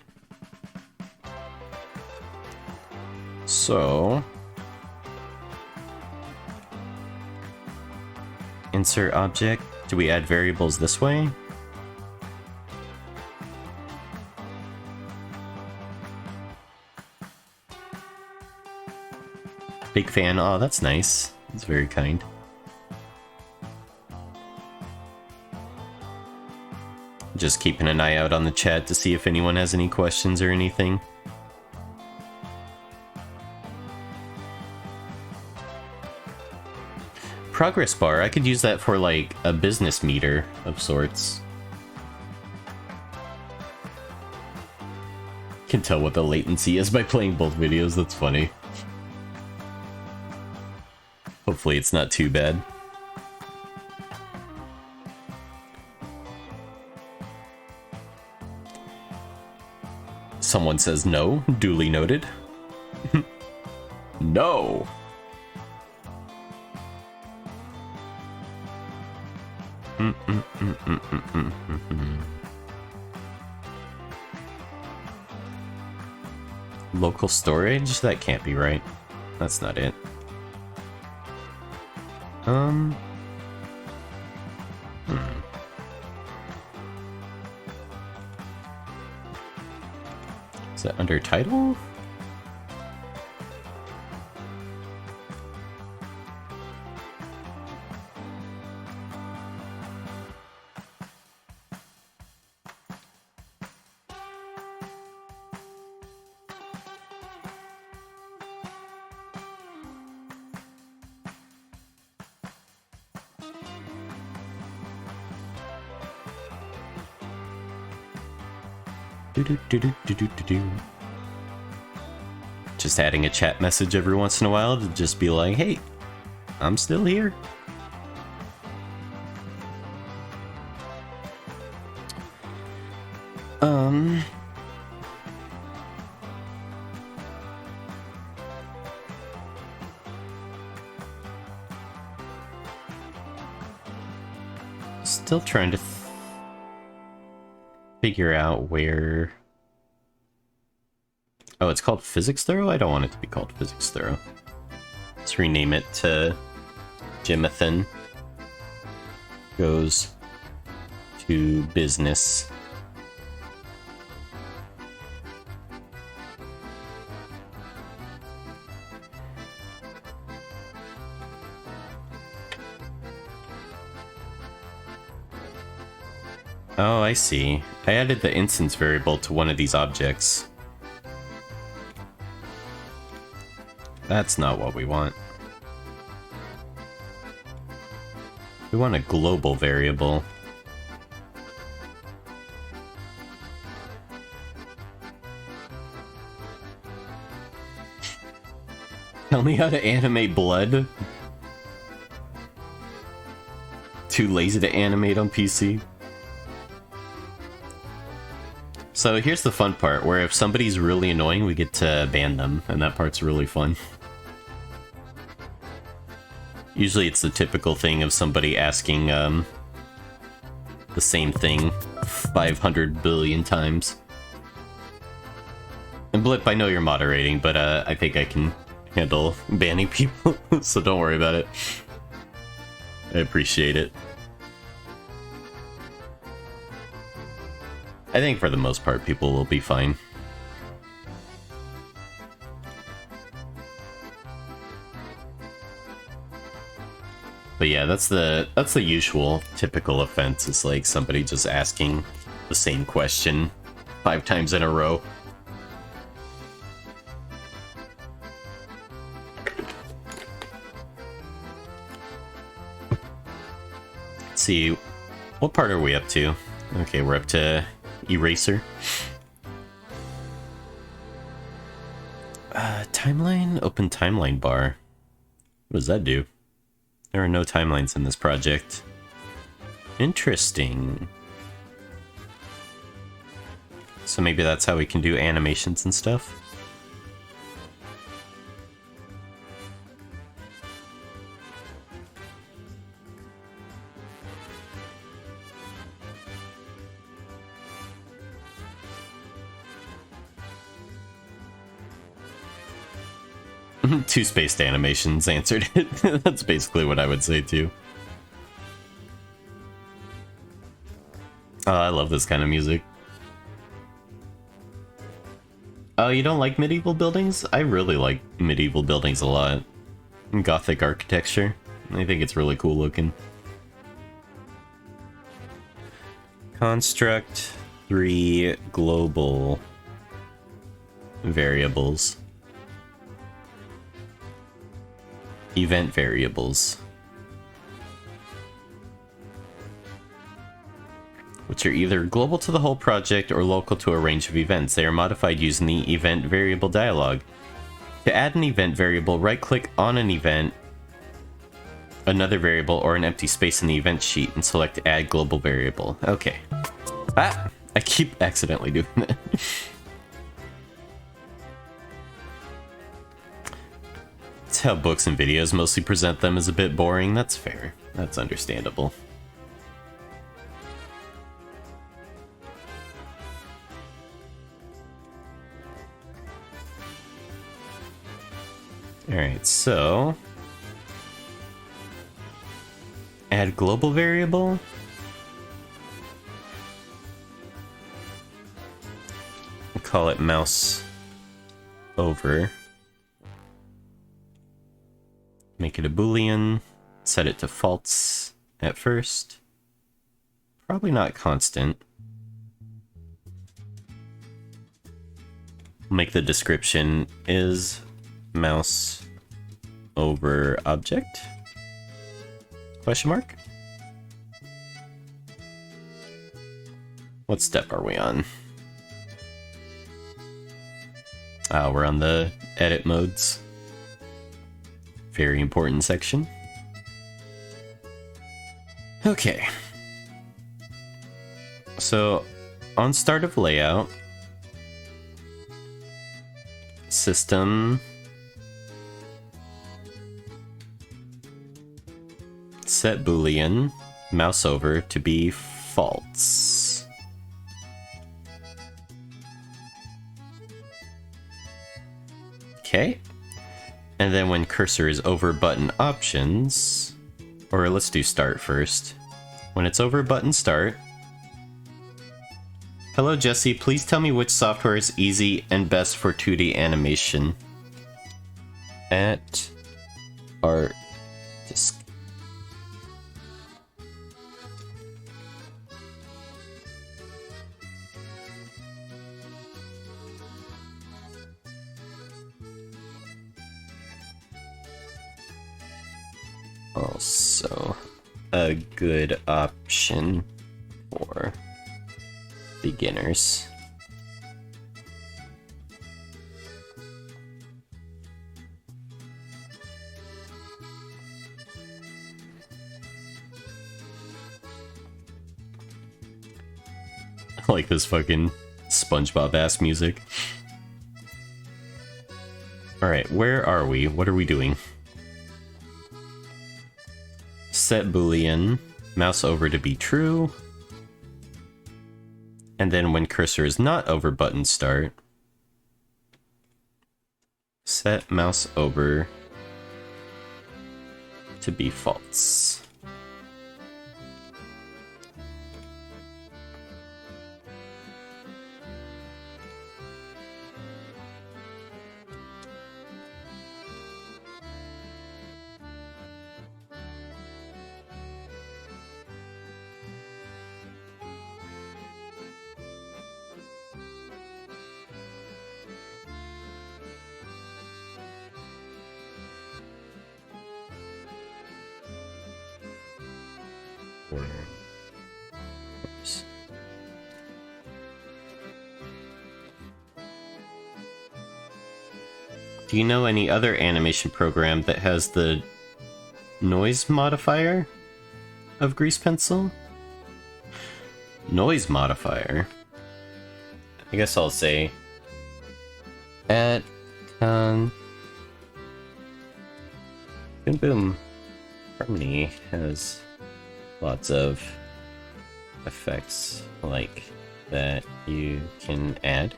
So insert object. Do we add variables this way? Big fan. Oh, that's nice. That's very kind. Just keeping an eye out on the chat to see if anyone has any questions or anything. Progress bar, I could use that for like a business meter of sorts. Can tell what the latency is by playing both videos, that's funny. Hopefully it's not too bad. Someone says no, duly noted. No! Local storage? That can't be right. That's not it. Is that under title? Just adding a chat message every once in a while to just be like, hey, I'm still here. Still trying to figure out where... Oh, it's called Physics Thorough? I don't want it to be called Physics Thorough. Let's rename it to Jimathan Goes to Business. Oh, I see. I added the instance variable to one of these objects. That's not what we want. We want a global variable. Tell me how to animate blood. Too lazy to animate on PC. So here's the fun part, where if somebody's really annoying, we get to ban them, and that part's really fun. Usually it's the typical thing of somebody asking the same thing 500 billion times. And Blip, I know you're moderating, but I think I can handle banning people, so don't worry about it. I appreciate it. I think for the most part, people will be fine. But yeah, that's the usual typical offense, is like somebody just asking the same question 5 times in a row. Let's see, what part are we up to? Okay, we're up to Eraser. Timeline? Open timeline bar. What does that do? There are no timelines in this project. Interesting. So maybe that's how we can do animations and stuff? Two spaced animations answered it. That's basically what I would say too. Oh, I love this kind of music. Oh, you don't like medieval buildings? I really like medieval buildings a lot. Gothic architecture. I think it's really cool looking. Construct 3 global variables. Event variables, which are either global to the whole project or local to a range of events. They are modified using the event variable dialog. To add an event variable, right-click on an event, another variable, or an empty space in the event sheet and select Add Global Variable. Okay. Ah! I keep accidentally doing that. That's how books and videos mostly present them, as a bit boring. That's fair. That's understandable. Alright, so... add global variable? We'll call it mouse over. Make it a boolean, set it to false at first. Probably not constant. Make the description is mouse over object? Question mark? What step are we on? We're on the edit modes. Very important section. Okay. So, on start of layout, system set boolean mouse over to be false. Okay. And then when cursor is over button options, or let's do start first. When it's over button start, hello Jesse, please tell me which software is easy and best for 2D animation. At art disk. Also a good option for beginners. I like this fucking SpongeBob ass music. Alright, where are we? What are we doing? Set boolean mouse over to be true, and then when cursor is not over button start, set mouse over to be false. Oops. Do you know any other animation program that has the noise modifier of Grease Pencil? Noise modifier? I guess I'll say at Boom Boom Harmony has lots of effects like that you can add.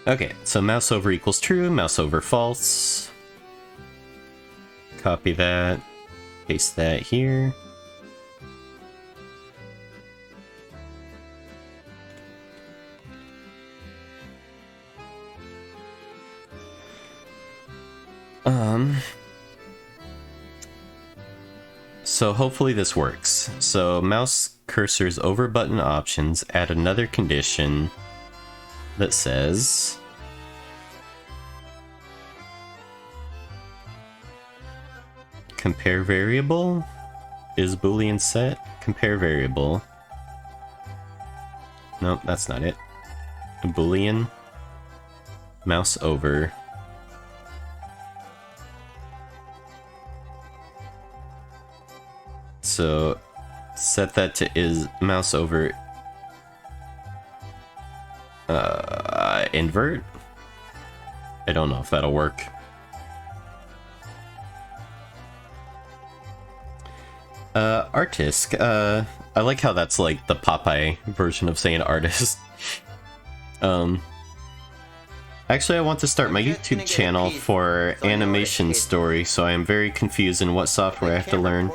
Okay, so mouse over equals true, mouse over false. Copy that, paste that here. So hopefully this works. So mouse cursors over button options, add another condition that says compare variable is boolean set, compare variable. Nope, that's not it. A boolean mouse over so set that to is mouse over invert. I don't know if that'll work. Artisk. I like how that's like the Popeye version of saying artist. Actually, I want to start my YouTube channel for Animation Story, so I am very confused in what software I have to learn.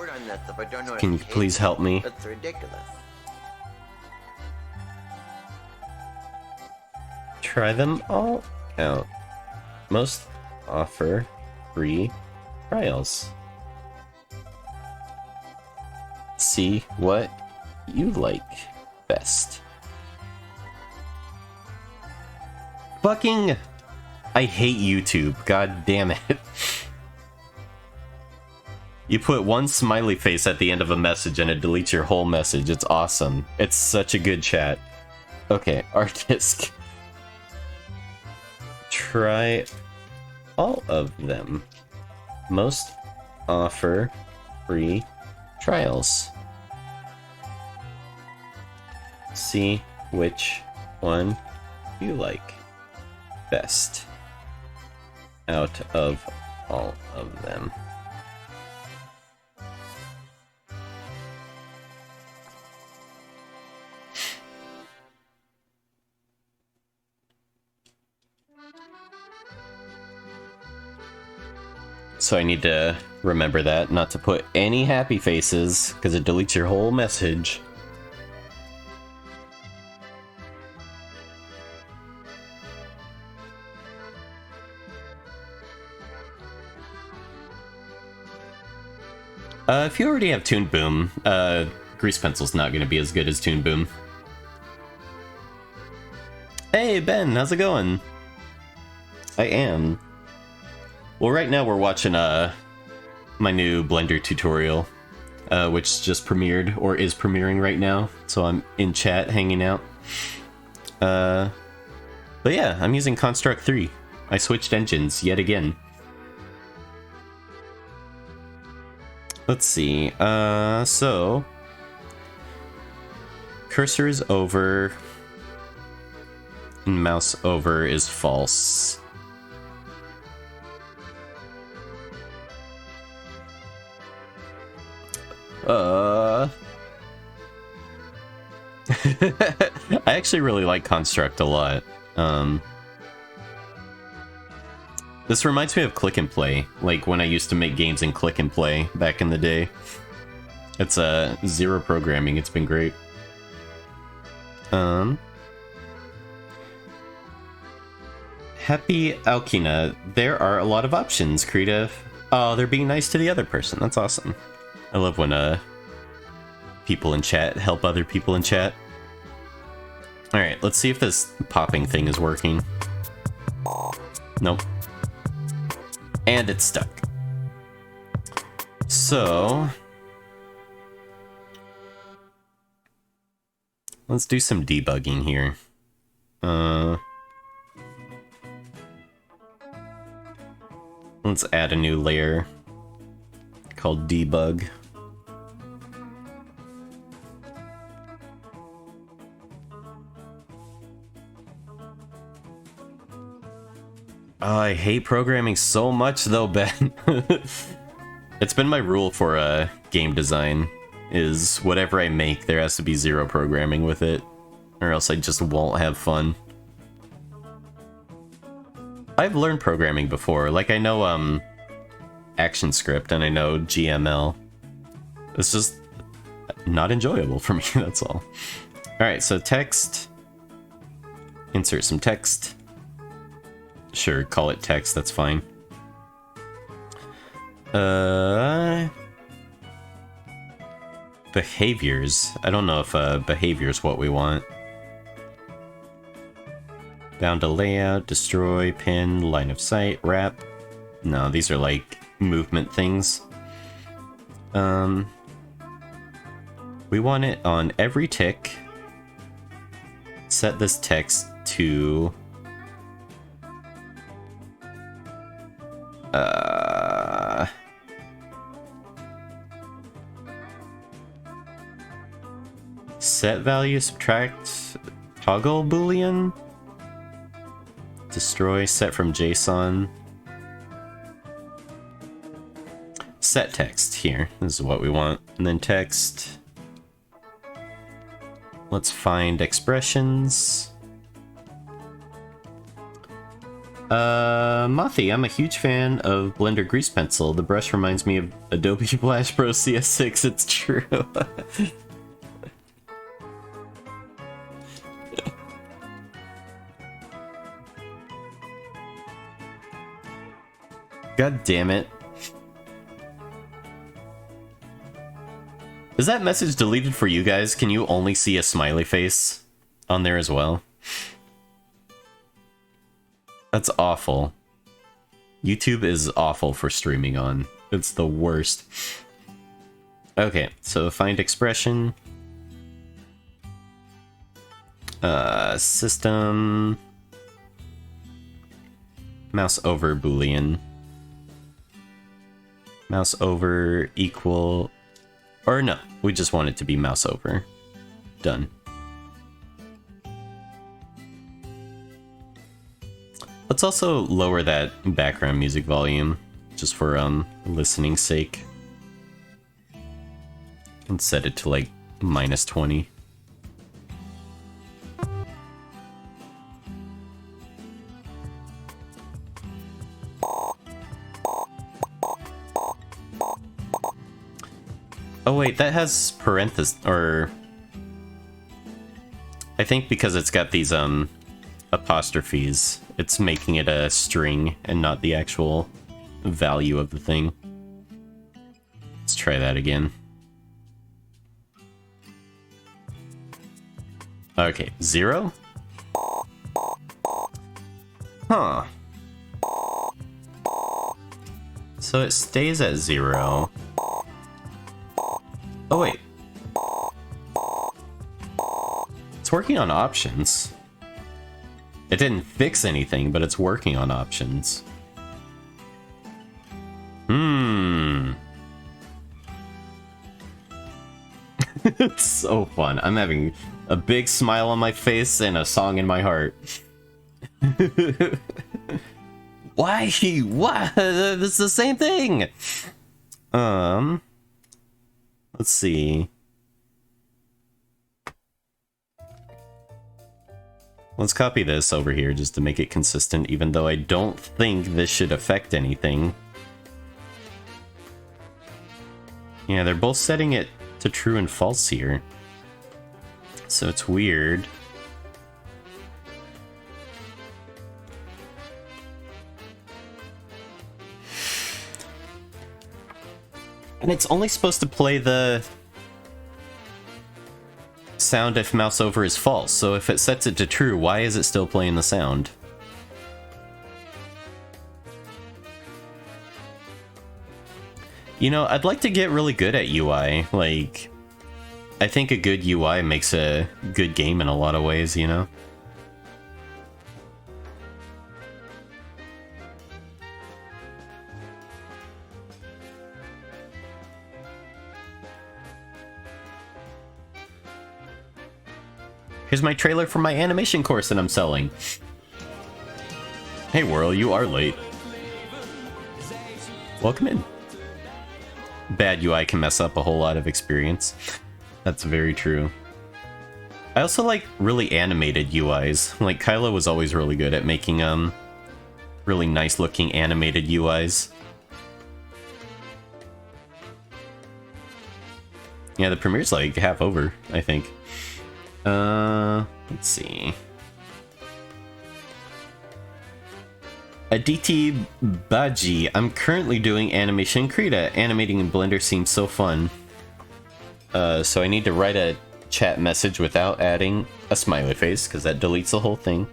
Can you please help me? That's ridiculous. Try them all out. Most offer free trials. See what you like best. Fucking... I hate YouTube. God damn it. You put one smiley face at the end of a message and it deletes your whole message. It's awesome. It's such a good chat. Okay, Artisk. Try all of them. Most offer free trials. See which one you like best out of all of them. So I need to remember that, not to put any happy faces, because it deletes your whole message. If you already have Toon Boom, Grease Pencil's not going to be as good as Toon Boom. Hey Ben, how's it going? I am. Well, right now we're watching my new Blender tutorial, which just premiered, or is premiering right now, so I'm in chat hanging out. But yeah, I'm using Construct 3. I switched engines yet again. Let's see, so... Cursor is over, and mouse over is false. I actually really like Construct a lot. This reminds me of Click and Play, like when I used to make games in Click and Play back in the day. It's zero programming, it's been great. Happy Alkina, there are a lot of options, creative. Oh, they're being nice to the other person, that's awesome. I love when people in chat help other people in chat. Alright, let's see if this popping thing is working. Nope. And it's stuck. So... let's do some debugging here. Let's add a new layer called debug. Oh, I hate programming so much though, Ben. It's been my rule for game design, is whatever I make, there has to be zero programming with it, or else I just won't have fun. I've learned programming before, like I know ActionScript and I know GML. It's just not enjoyable for me, that's all. Alright, so text. Insert some text. Sure, call it text, that's fine. Behaviors. I don't know if behavior is what we want. Down to layout, destroy, pin, line of sight, wrap. No, these are like movement things. We want it on every tick. Set this text to... set value, subtract, toggle boolean, destroy, set from JSON, set text here. This is what we want. And then text. Let's find expressions. Mothy, I'm a huge fan of Blender Grease Pencil. The brush reminds me of Adobe Flash Pro CS6, it's true. God damn it. Is that message deleted for you guys? Can you only see a smiley face on there as well? That's awful. YouTube is awful for streaming on. It's the worst. Okay, so find expression. System. Mouse over boolean. Mouse over equal... or no, we just want it to be mouse over. Done. Let's also lower that background music volume, just for listening's sake. And set it to like -20. Oh wait, that has parentheses, or... I think because it's got these apostrophes, it's making it a string and not the actual value of the thing. Let's try that again. Okay, 0? Huh. So it stays at 0. Oh wait. It's working on options. It didn't fix anything, but it's working on options. It's so fun. I'm having a big smile on my face and a song in my heart. Why? What? It's the same thing. Let's see. Let's copy this over here just to make it consistent, even though I don't think this should affect anything. Yeah, they're both setting it to true and false here. So it's weird. And it's only supposed to play the sound if mouse over is false. So if it sets it to true, why is it still playing the sound? You know, I'd like to get really good at UI. Like, I think a good UI makes a good game in a lot of ways, you know? Here's my trailer for my animation course that I'm selling. Hey, Whirl, you are late. Welcome in. Bad UI can mess up a whole lot of experience. That's very true. I also like really animated UIs. Like, Kyla was always really good at making really nice looking animated UIs. Yeah, the premiere's like half over, I think. Let's see. Aditi Baji, I'm currently doing animation Krita. Animating in Blender seems so fun. So I need to write a chat message without adding a smiley face, because that deletes the whole thing.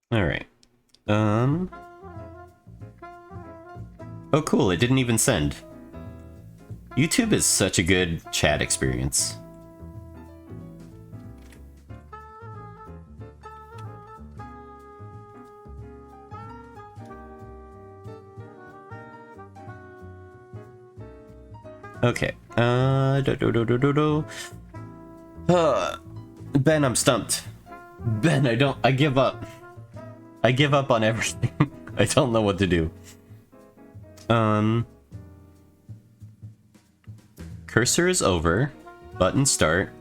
Alright. Oh cool, it didn't even send. YouTube is such a good chat experience. Okay. Ben, I'm stumped. Ben, I give up. I give up on everything. I don't know what to do. Cursor is over. Button start.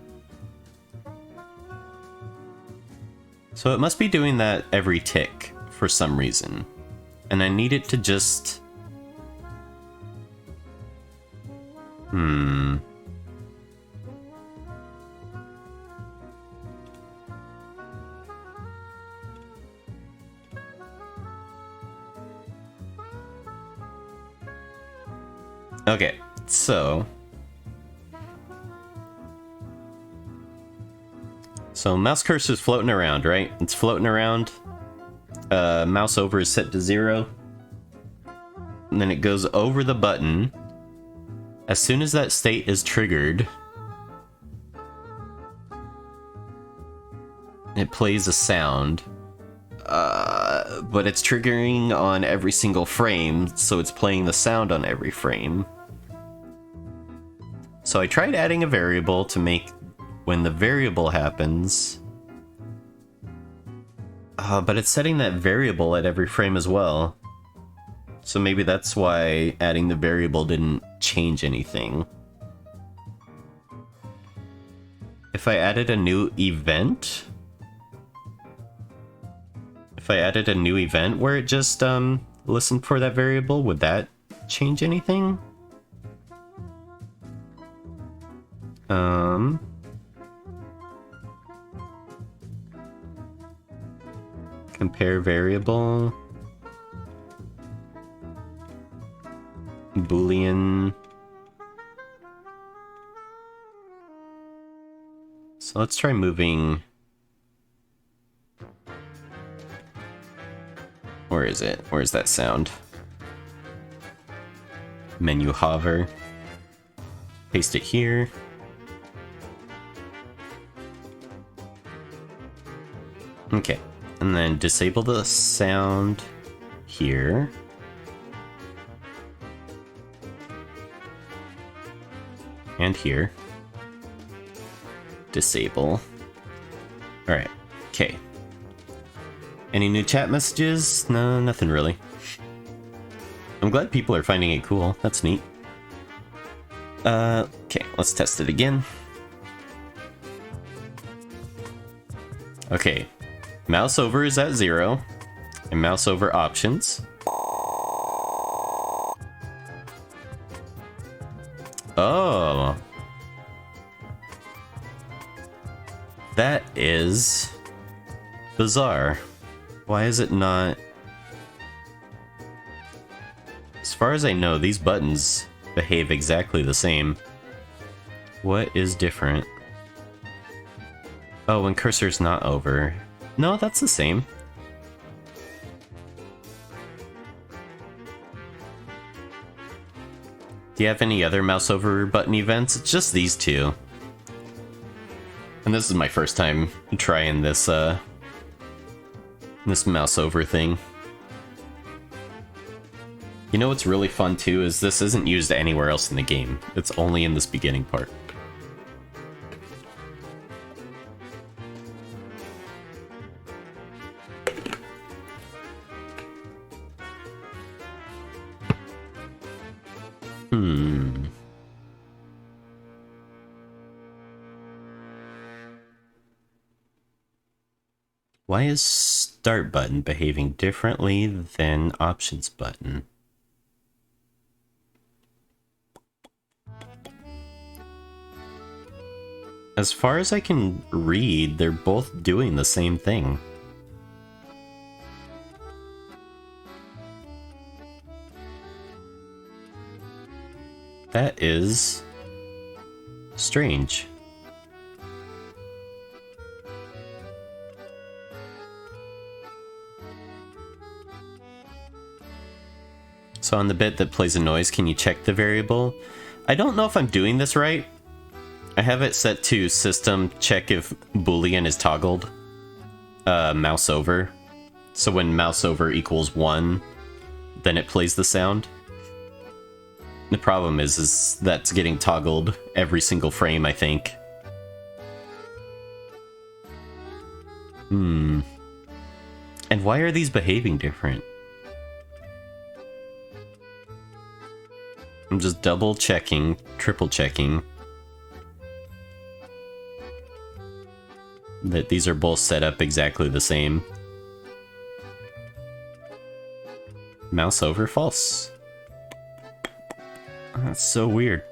So it must be doing that every tick for some reason. And I need it to just... Okay, so mouse cursor is floating around, right? It's floating around. Mouse over is set to 0. And then it goes over the button. As soon as that state is triggered, it plays a sound. But it's triggering on every single frame, so it's playing the sound on every frame. So I tried adding a variable to make when the variable happens. But it's setting that variable at every frame as well. So maybe that's why adding the variable didn't change anything. If I added a new event... If I added a new event where it just listened for that variable, would that change anything? Compare variable. Boolean. So let's try moving. Where is it? Where's that sound? Menu hover. Paste it here. Okay, and then disable the sound here. And here. Disable. Alright, okay. Any new chat messages? No, nothing really. I'm glad people are finding it cool. That's neat. Okay, let's test it again. Okay, mouse over is at 0, and mouse over options. Oh. That is bizarre. Why is it not? As far as I know, these buttons behave exactly the same. What is different? Oh, when cursor's not over. No, that's the same. Do you have any other mouse over button events? It's just these two. And this is my first time trying this, this mouse over thing. You know what's really fun too is this isn't used anywhere else in the game. It's only in this beginning part. Why is start button behaving differently than options button? As far as I can read, they're both doing the same thing. That is strange. So on the bit that plays a noise, can you check the variable? I don't know if I'm doing this right. I have it set to system check if boolean is toggled. Mouse over. So when mouse over equals 1, then it plays the sound. The problem is that's getting toggled every single frame, I think. And why are these behaving different? I'm just double checking, triple checking that these are both set up exactly the same. Mouse over false. That's so weird.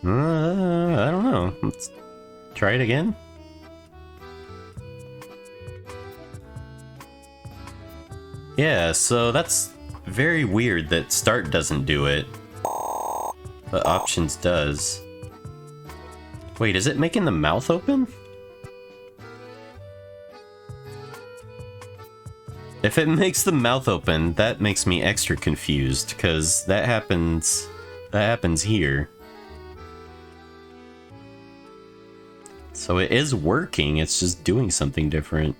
I don't know. Let's try it again. Yeah, so that's very weird that start doesn't do it, but options does. Wait, is it making the mouth open? If it makes the mouth open, that makes me extra confused, because that happens here. So it is working, it's just doing something different.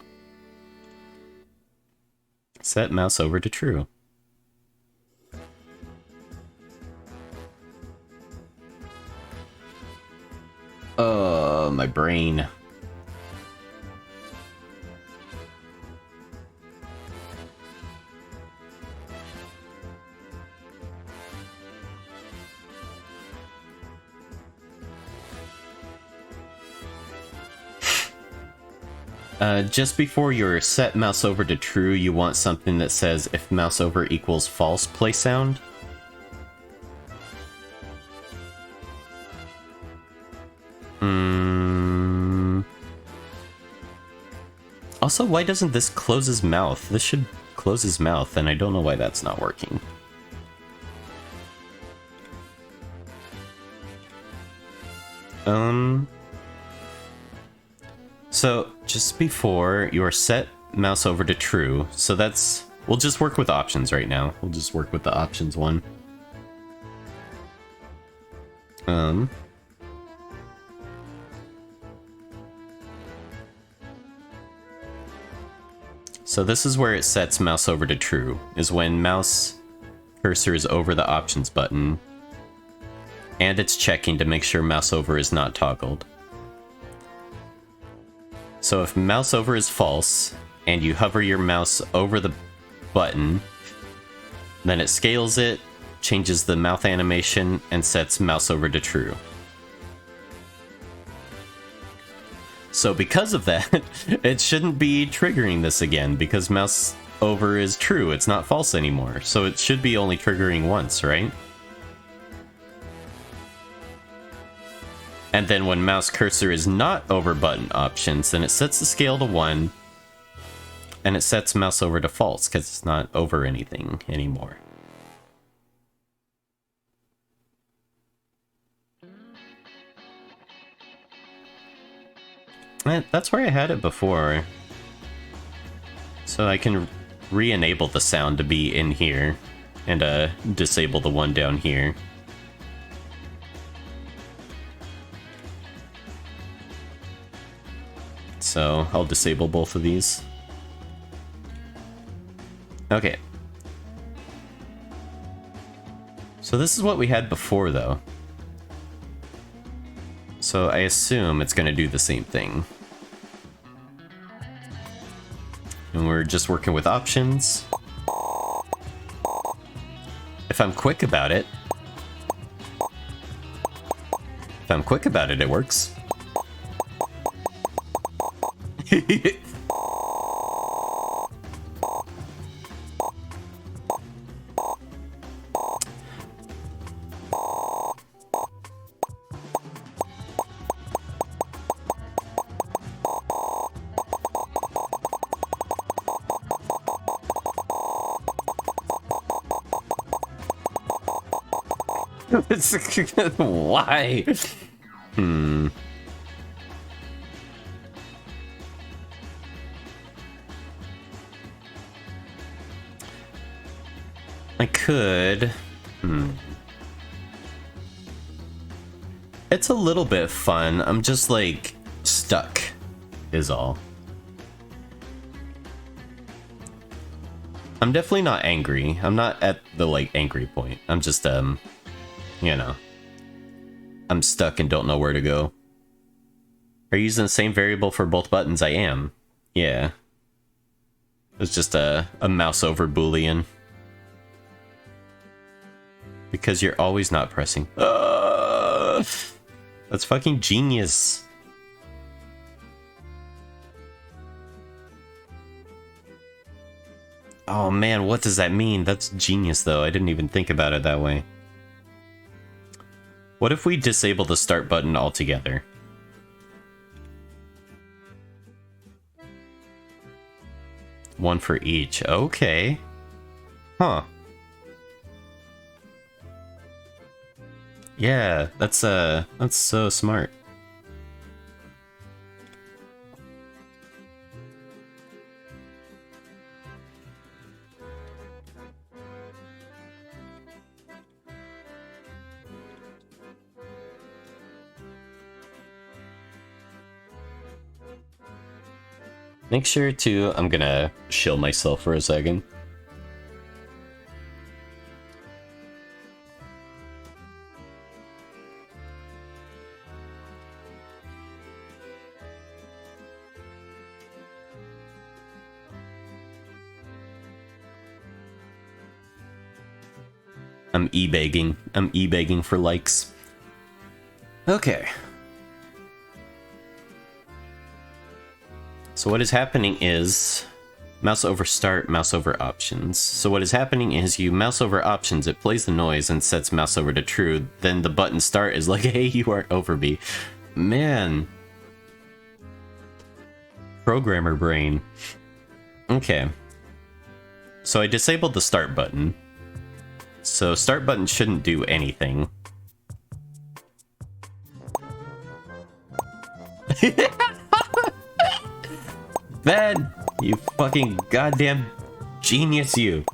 Set mouse over to true. My brain. Just before your set mouse over to true, you want something that says if mouse over equals false, play sound. Also, why doesn't this close his mouth? This should close his mouth, and I don't know why that's not working. So, just before your set mouse over to true, so that's... We'll just work with options right now. We'll just work with the options one. So this is where it sets mouse over to true, is when mouse cursor is over the options button, and it's checking to make sure mouse over is not toggled. So if mouse over is false, and you hover your mouse over the button, then it scales it, changes the mouth animation, and sets mouse over to true. So because of that, it shouldn't be triggering this again, because mouse over is true. It's not false anymore. So it should be only triggering once, right? And then when mouse cursor is not over button options, then it sets the scale to 1. And it sets mouse over to false because it's not over anything anymore. That's where I had it before. So I can re-enable the sound to be in here and disable the one down here. So I'll disable both of these. Okay. So this is what we had before though. So I assume it's going to do the same thing. And we're just working with options. If I'm quick about it, it works. Why? I could. It's a little bit fun. I'm just like stuck, is all. I'm definitely not angry. I'm not at the like angry point. I'm just you know, I'm stuck and don't know where to go. Are you using the same variable for both buttons? I am. Yeah. It's just a mouse over boolean. Because you're always not pressing. That's fucking genius. Oh man, what does that mean? That's genius though. I didn't even think about it that way. What if we disable the start button altogether? One for each. Okay. Huh. Yeah, that's so smart. Make sure to, I'm gonna shill myself for a second. I'm e-begging. I'm e-begging for likes. Okay. So what is happening is mouse over start, mouse over options. So what is happening is you mouse over options, it plays the noise and sets mouse over to true. Then the button start is like, hey, you aren't over me. Man. Programmer brain. Okay. So I disabled the start button. So start button shouldn't do anything. Ben, you fucking goddamn genius, you.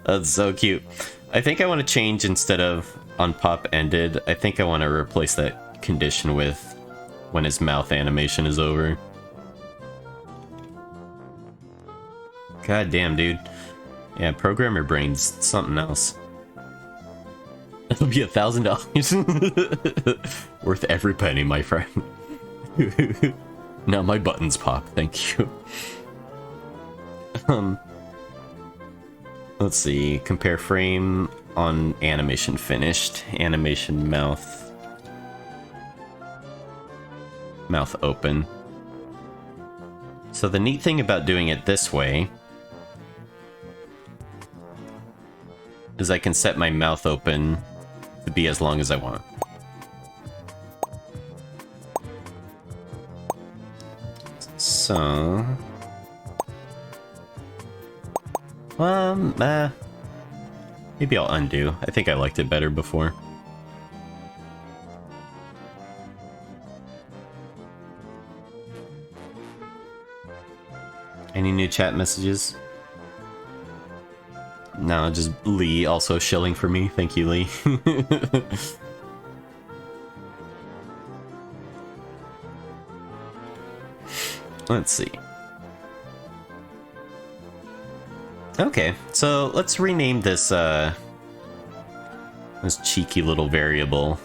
That's so cute. I think I want to change instead of on pop ended. I think I want to replace that condition with when his mouth animation is over. God damn, dude. Yeah, programmer brain's something else. That'll be $1,000. Worth every penny, my friend. Now my buttons pop, thank you. Let's see. Compare frame on animation finished. Animation mouth. mouth open. So the neat thing about doing it this way is I can set my mouth open to be as long as I want. So... maybe I'll undo. I think I liked it better before. Any new chat messages? No, just Lee also shilling for me. Thank you, Lee. Let's see. Okay, so let's rename this, this cheeky little variable.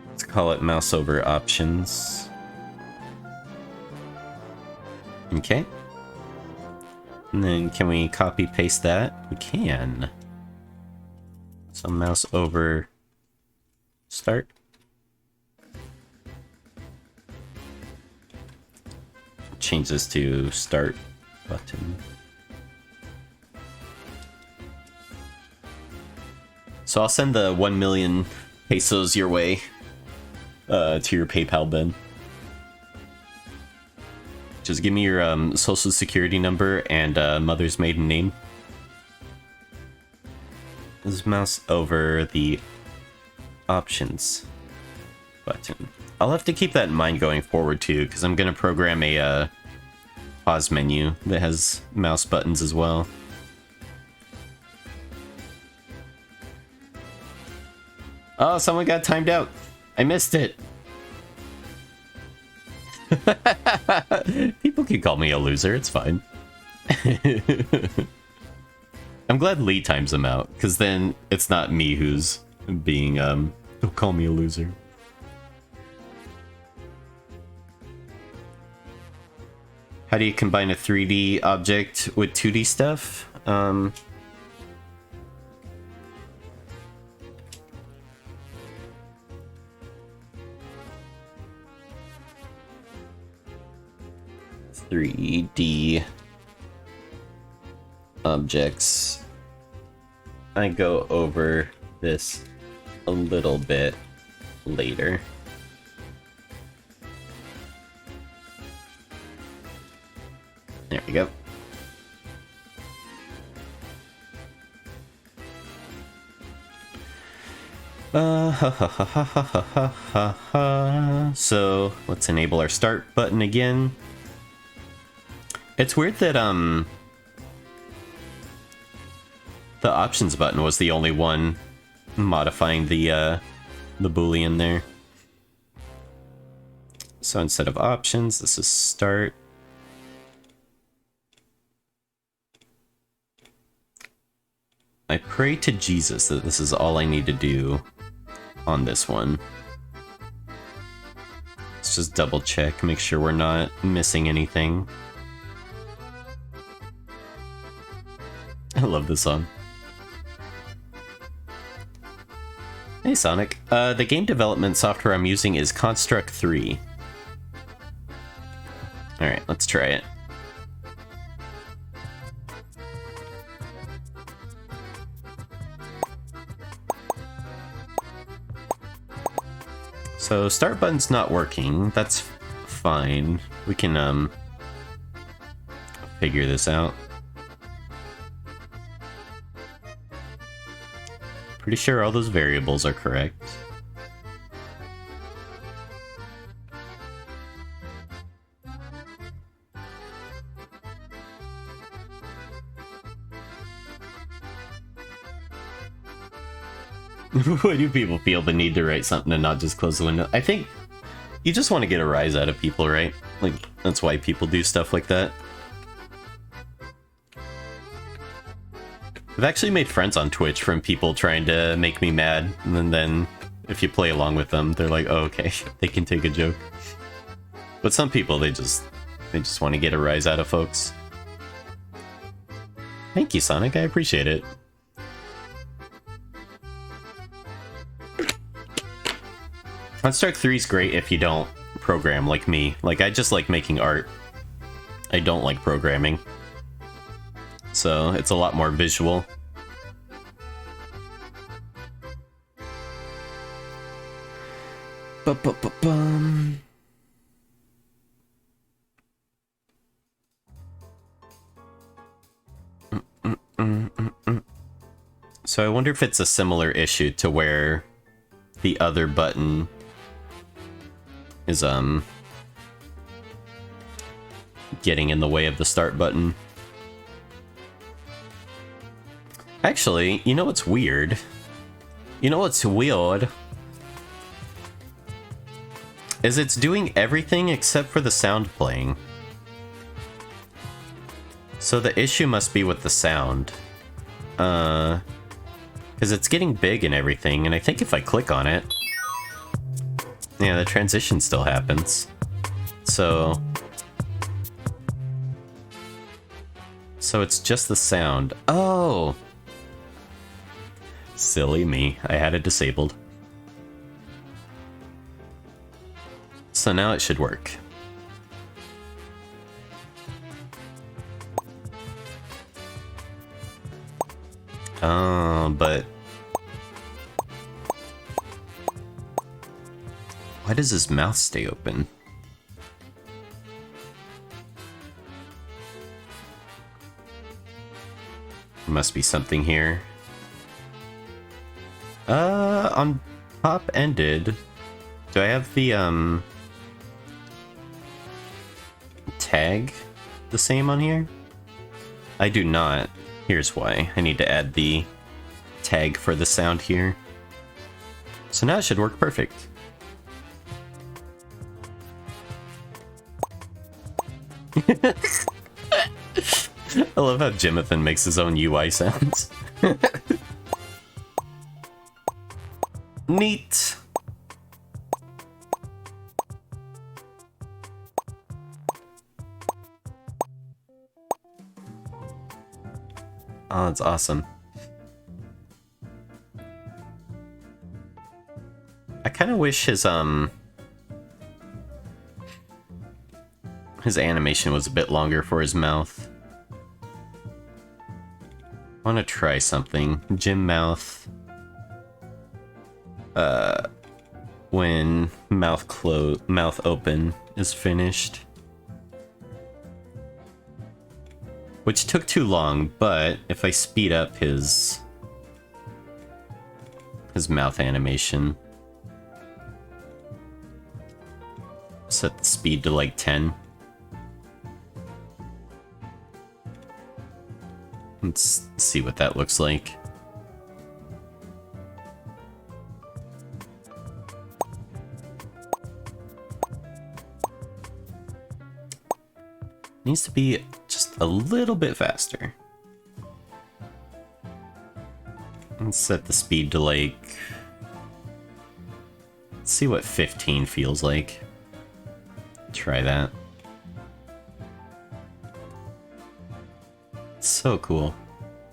Let's call it mouse over options. Okay. And then can we copy paste that? We can. So mouse over start. Change this to start button. So I'll send the 1 million pesos your way to your PayPal bin. Just give me your social security number and mother's maiden name. Let's mouse over the options button. I'll have to keep that in mind going forward too, because I'm going to program a pause menu that has mouse buttons as well. Oh, someone got timed out. I missed it. People can call me a loser, it's fine. I'm glad Lee times them out, because then it's not me who's being, don't call me a loser. How do you combine a 3D object with 2D stuff? 3D objects. I go over this a little bit later. There we go. So let's enable our start button again. It's weird that the options button was the only one modifying the boolean there. So instead of options, this is start. I pray to Jesus that this is all I need to do on this one. Let's just double check, make sure we're not missing anything. I love this song. Hey Sonic, the game development software I'm using is Construct 3. Alright, let's try it. So start button's not working. That's fine. We can figure this out. Pretty sure all those variables are correct. Why do people feel the need to write something and not just close the window? I think you just want to get a rise out of people, right? Like, that's why people do stuff like that. I've actually made friends on Twitch from people trying to make me mad, and then if you play along with them, they're like, oh, okay, they can take a joke. But some people, they just want to get a rise out of folks. Thank you, Sonic, I appreciate it. Construct 3 is great if you don't program like me. Like, I just like making art. I don't like programming. So, it's a lot more visual. Ba-ba-ba-bum. So I wonder if it's a similar issue to where the other button is getting in the way of the start button. Actually, you know what's weird? You know what's weird? Is it's doing everything except for the sound playing. So the issue must be with the sound. Because it's getting big and everything, and I think if I click on it, yeah, the transition still happens. So it's just the sound. Oh! Silly me, I had it disabled. So now it should work. But why does his mouth stay open? Must be something here. On pop ended, do I have the tag the same on here? I do not. Here's why. I need to add the tag for the sound here. So now it should work perfect. I love how Jimathan makes his own UI sounds. Neat. Oh, that's awesome. I kind of wish his animation was a bit longer for his mouth. I want to try something. Jim mouth. When mouth open is finished. Which took too long, but if I speed up his mouth animation, set the speed to like 10. Let's see what that looks like. Needs to be just a little bit faster. Let's set the speed to like... Let's see what 15 feels like. Try that. So cool.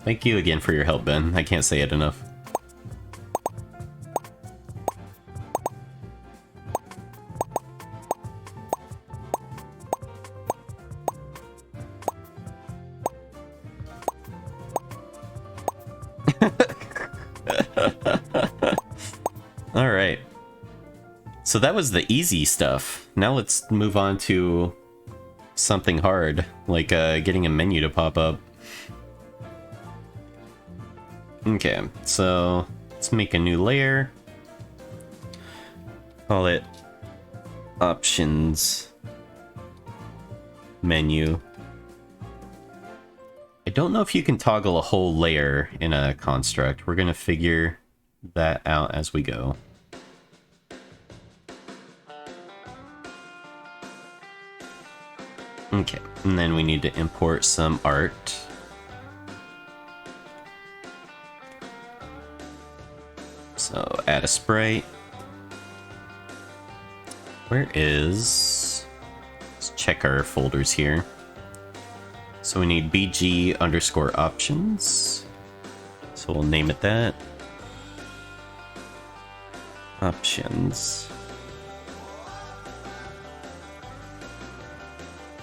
Thank you again for your help, Ben. I can't say it enough. Alright. So that was the easy stuff. Now let's move on to something hard, like getting a menu to pop up. Okay, so let's make a new layer. Call it options menu. I don't know if you can toggle a whole layer in a construct. We're gonna figure that out as we go. Okay, and then we need to import some art. So add a sprite. Where is... Let's check our folders here. So we need bg underscore options. So we'll name it that. Options.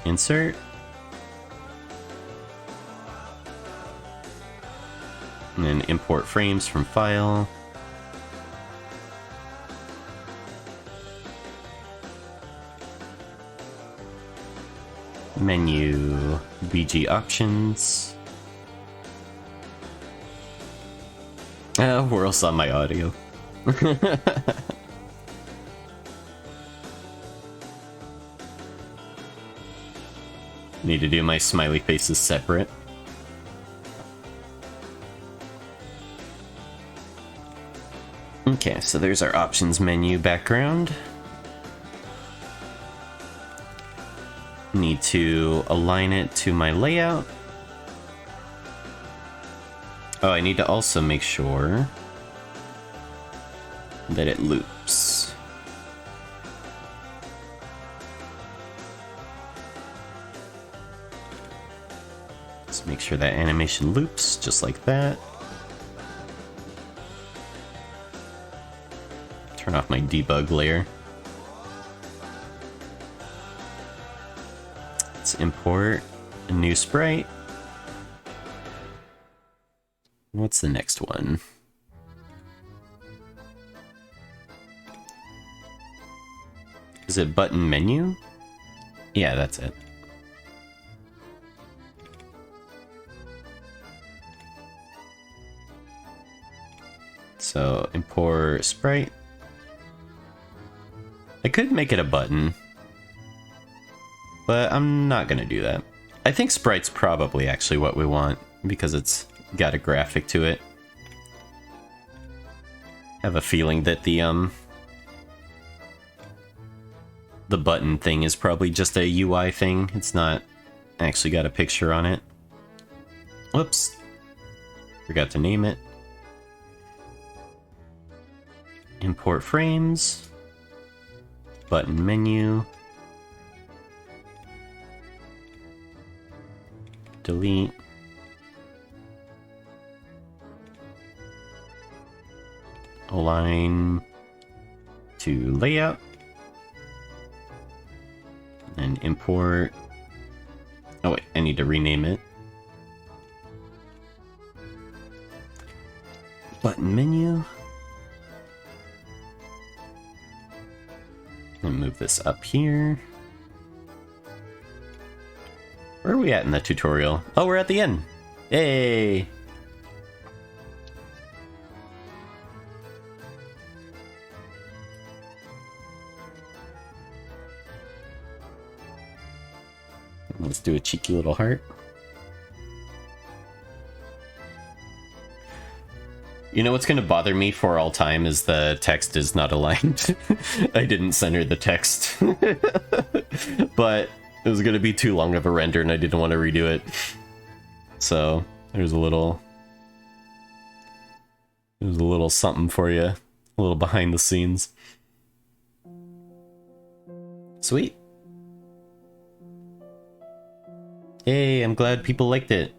Insert. And then import frames from file. Menu, BG options. Where else on my audio? Need to do my smiley faces separate. Okay, so there's our options menu background. Need to align it to my layout. Oh, I need to also make sure that it loops. Let's make sure that animation loops just like that. Turn off my debug layer. Let's import a new sprite. What's the next one? Is it button menu? Yeah, that's it. So import sprite. I could make it a button, but I'm not gonna do that. I think sprite's probably actually what we want because it's got a graphic to it. I have a feeling that the button thing is probably just a UI thing. It's not actually got a picture on it. Whoops. Forgot to name it. Import frames. Button menu. Delete. Align to layout. And import. Oh wait, I need to rename it. Button menu. And move this up here. Where are we at in the tutorial? Oh, we're at the end. Yay! Let's do a cheeky little heart. You know what's going to bother me for all time is the text is not aligned. I didn't center the text. But it was going to be too long of a render and I didn't want to redo it. So there's a little something for you. A little behind the scenes. Sweet. Hey, I'm glad people liked it.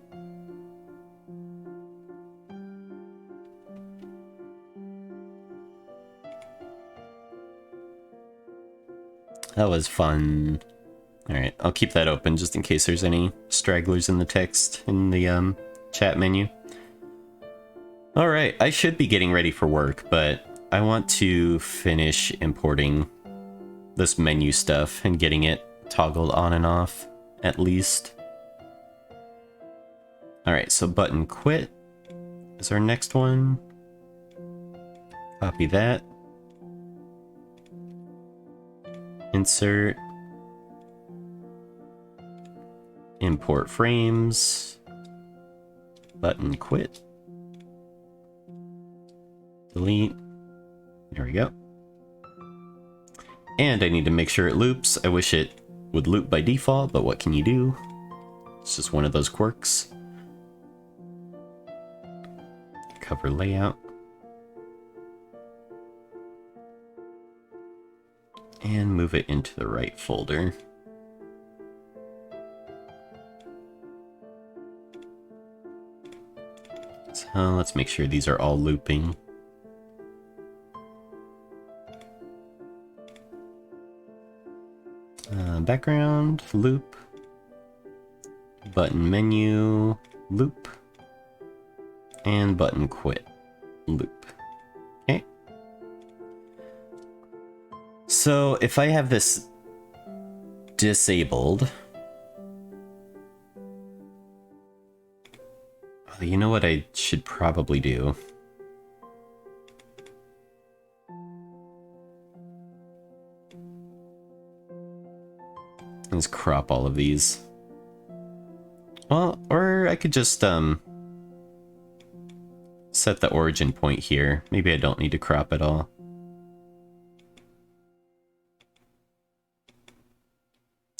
That was fun. Alright, I'll keep that open just in case there's any stragglers in the text in the chat menu. Alright, I should be getting ready for work, but I want to finish importing this menu stuff and getting it toggled on and off, at least. Alright, so button quit is our next one. Copy that. Insert. Import frames. Button quit. Delete. There we go. And I need to make sure it loops. I wish it would loop by default, but what can you do? It's just one of those quirks. Cover layout. And move it into the right folder. So let's make sure these are all looping. Background, loop, button menu loop, and button quit loop. Okay. So if I have this disabled, oh, you know what I should probably do? Let's crop all of these. Well, or I could just set the origin point here. Maybe I don't need to crop at all.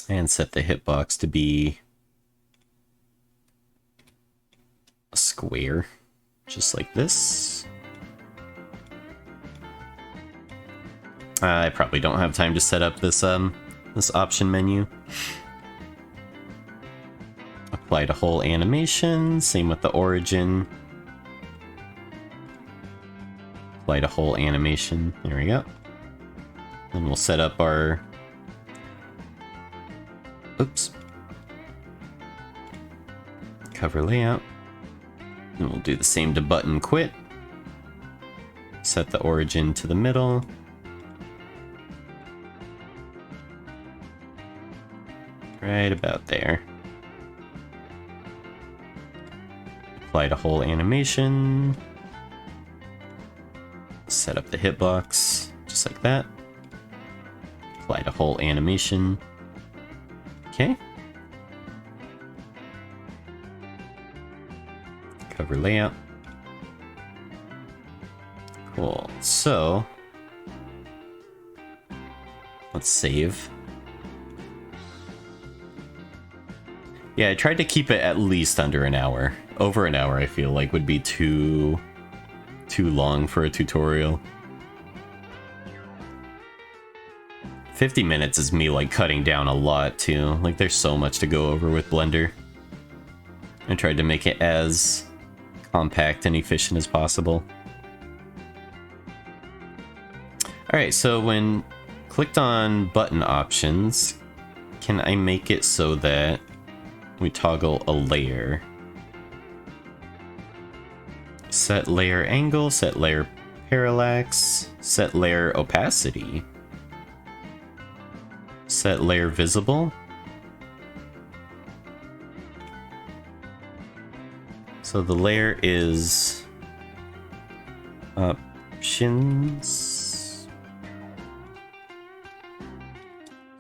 And set the hitbox to be a square, just like this. I probably don't have time to set up this this option menu. Apply to whole animation, same with the origin. Apply to whole animation, there we go. Then we'll set up our, oops, cover layout. And we'll do the same to button quit. Set the origin to the middle. Right about there. Apply to whole animation. Set up the hitbox, just like that. Apply to whole animation. Okay. Cover layout. Cool. So, let's save. Yeah, I tried to keep it at least under an hour. Over an hour, I feel like, would be too long for a tutorial. 50 minutes is me, like, cutting down a lot, too. Like, there's so much to go over with Blender. I tried to make it as compact and efficient as possible. Alright, so when clicked on button options, can I make it so that we toggle a layer? Set layer angle, set layer parallax, set layer opacity, set layer visible. So the layer is options.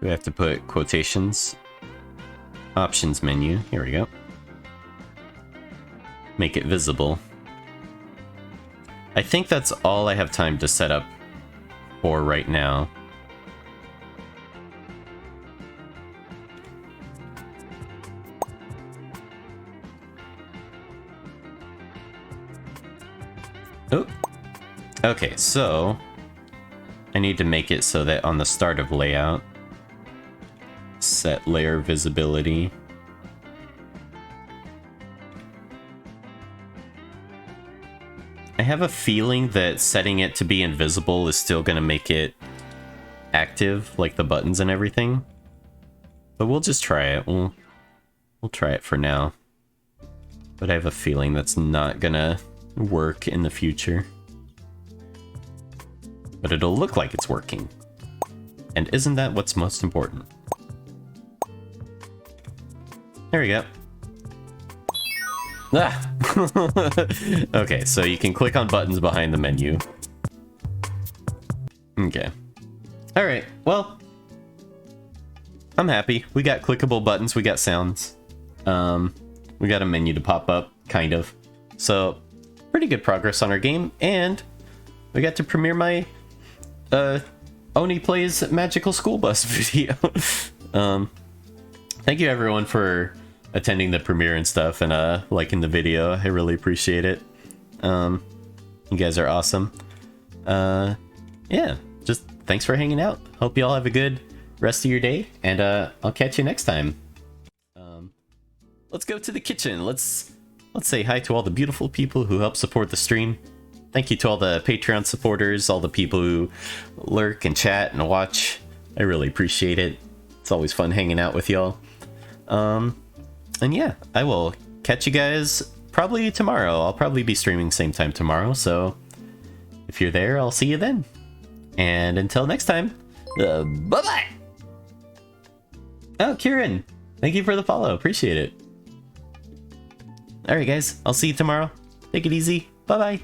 Do I have to put quotations? Options menu, here we go. Make it visible. I think that's all I have time to set up for right now. Oh, okay, so I need to make it so that on the start of layout, set layer visibility. I have a feeling that setting it to be invisible is still going to make it active, like the buttons and everything. But we'll just try it. We'll try it for now. But I have a feeling that's not gonna work in the future. But it'll look like it's working. And isn't that what's most important? There we go. Ah! Okay, so you can click on buttons behind the menu. Okay. Alright, well, I'm happy. We got clickable buttons, we got sounds. We got a menu to pop up, kind of. So, pretty good progress on our game, and we got to premiere my Oni Plays Magical School Bus video. Thank you everyone for attending the premiere and stuff and liking the video. I really appreciate it. You guys are awesome. Yeah, just thanks for hanging out. Hope you all have a good rest of your day, and I'll catch you next time. Let's go to the kitchen. Let's say hi to all the beautiful people who help support the stream. Thank you to all the Patreon supporters, all the people who lurk and chat and watch. I really appreciate it. It's always fun hanging out with y'all. And yeah, I will catch you guys probably tomorrow. I'll probably be streaming same time tomorrow, so if you're there, I'll see you then. And until next time, bye-bye! Oh, Kieran, thank you for the follow. Appreciate it. Alright guys, I'll see you tomorrow. Take it easy. Bye-bye.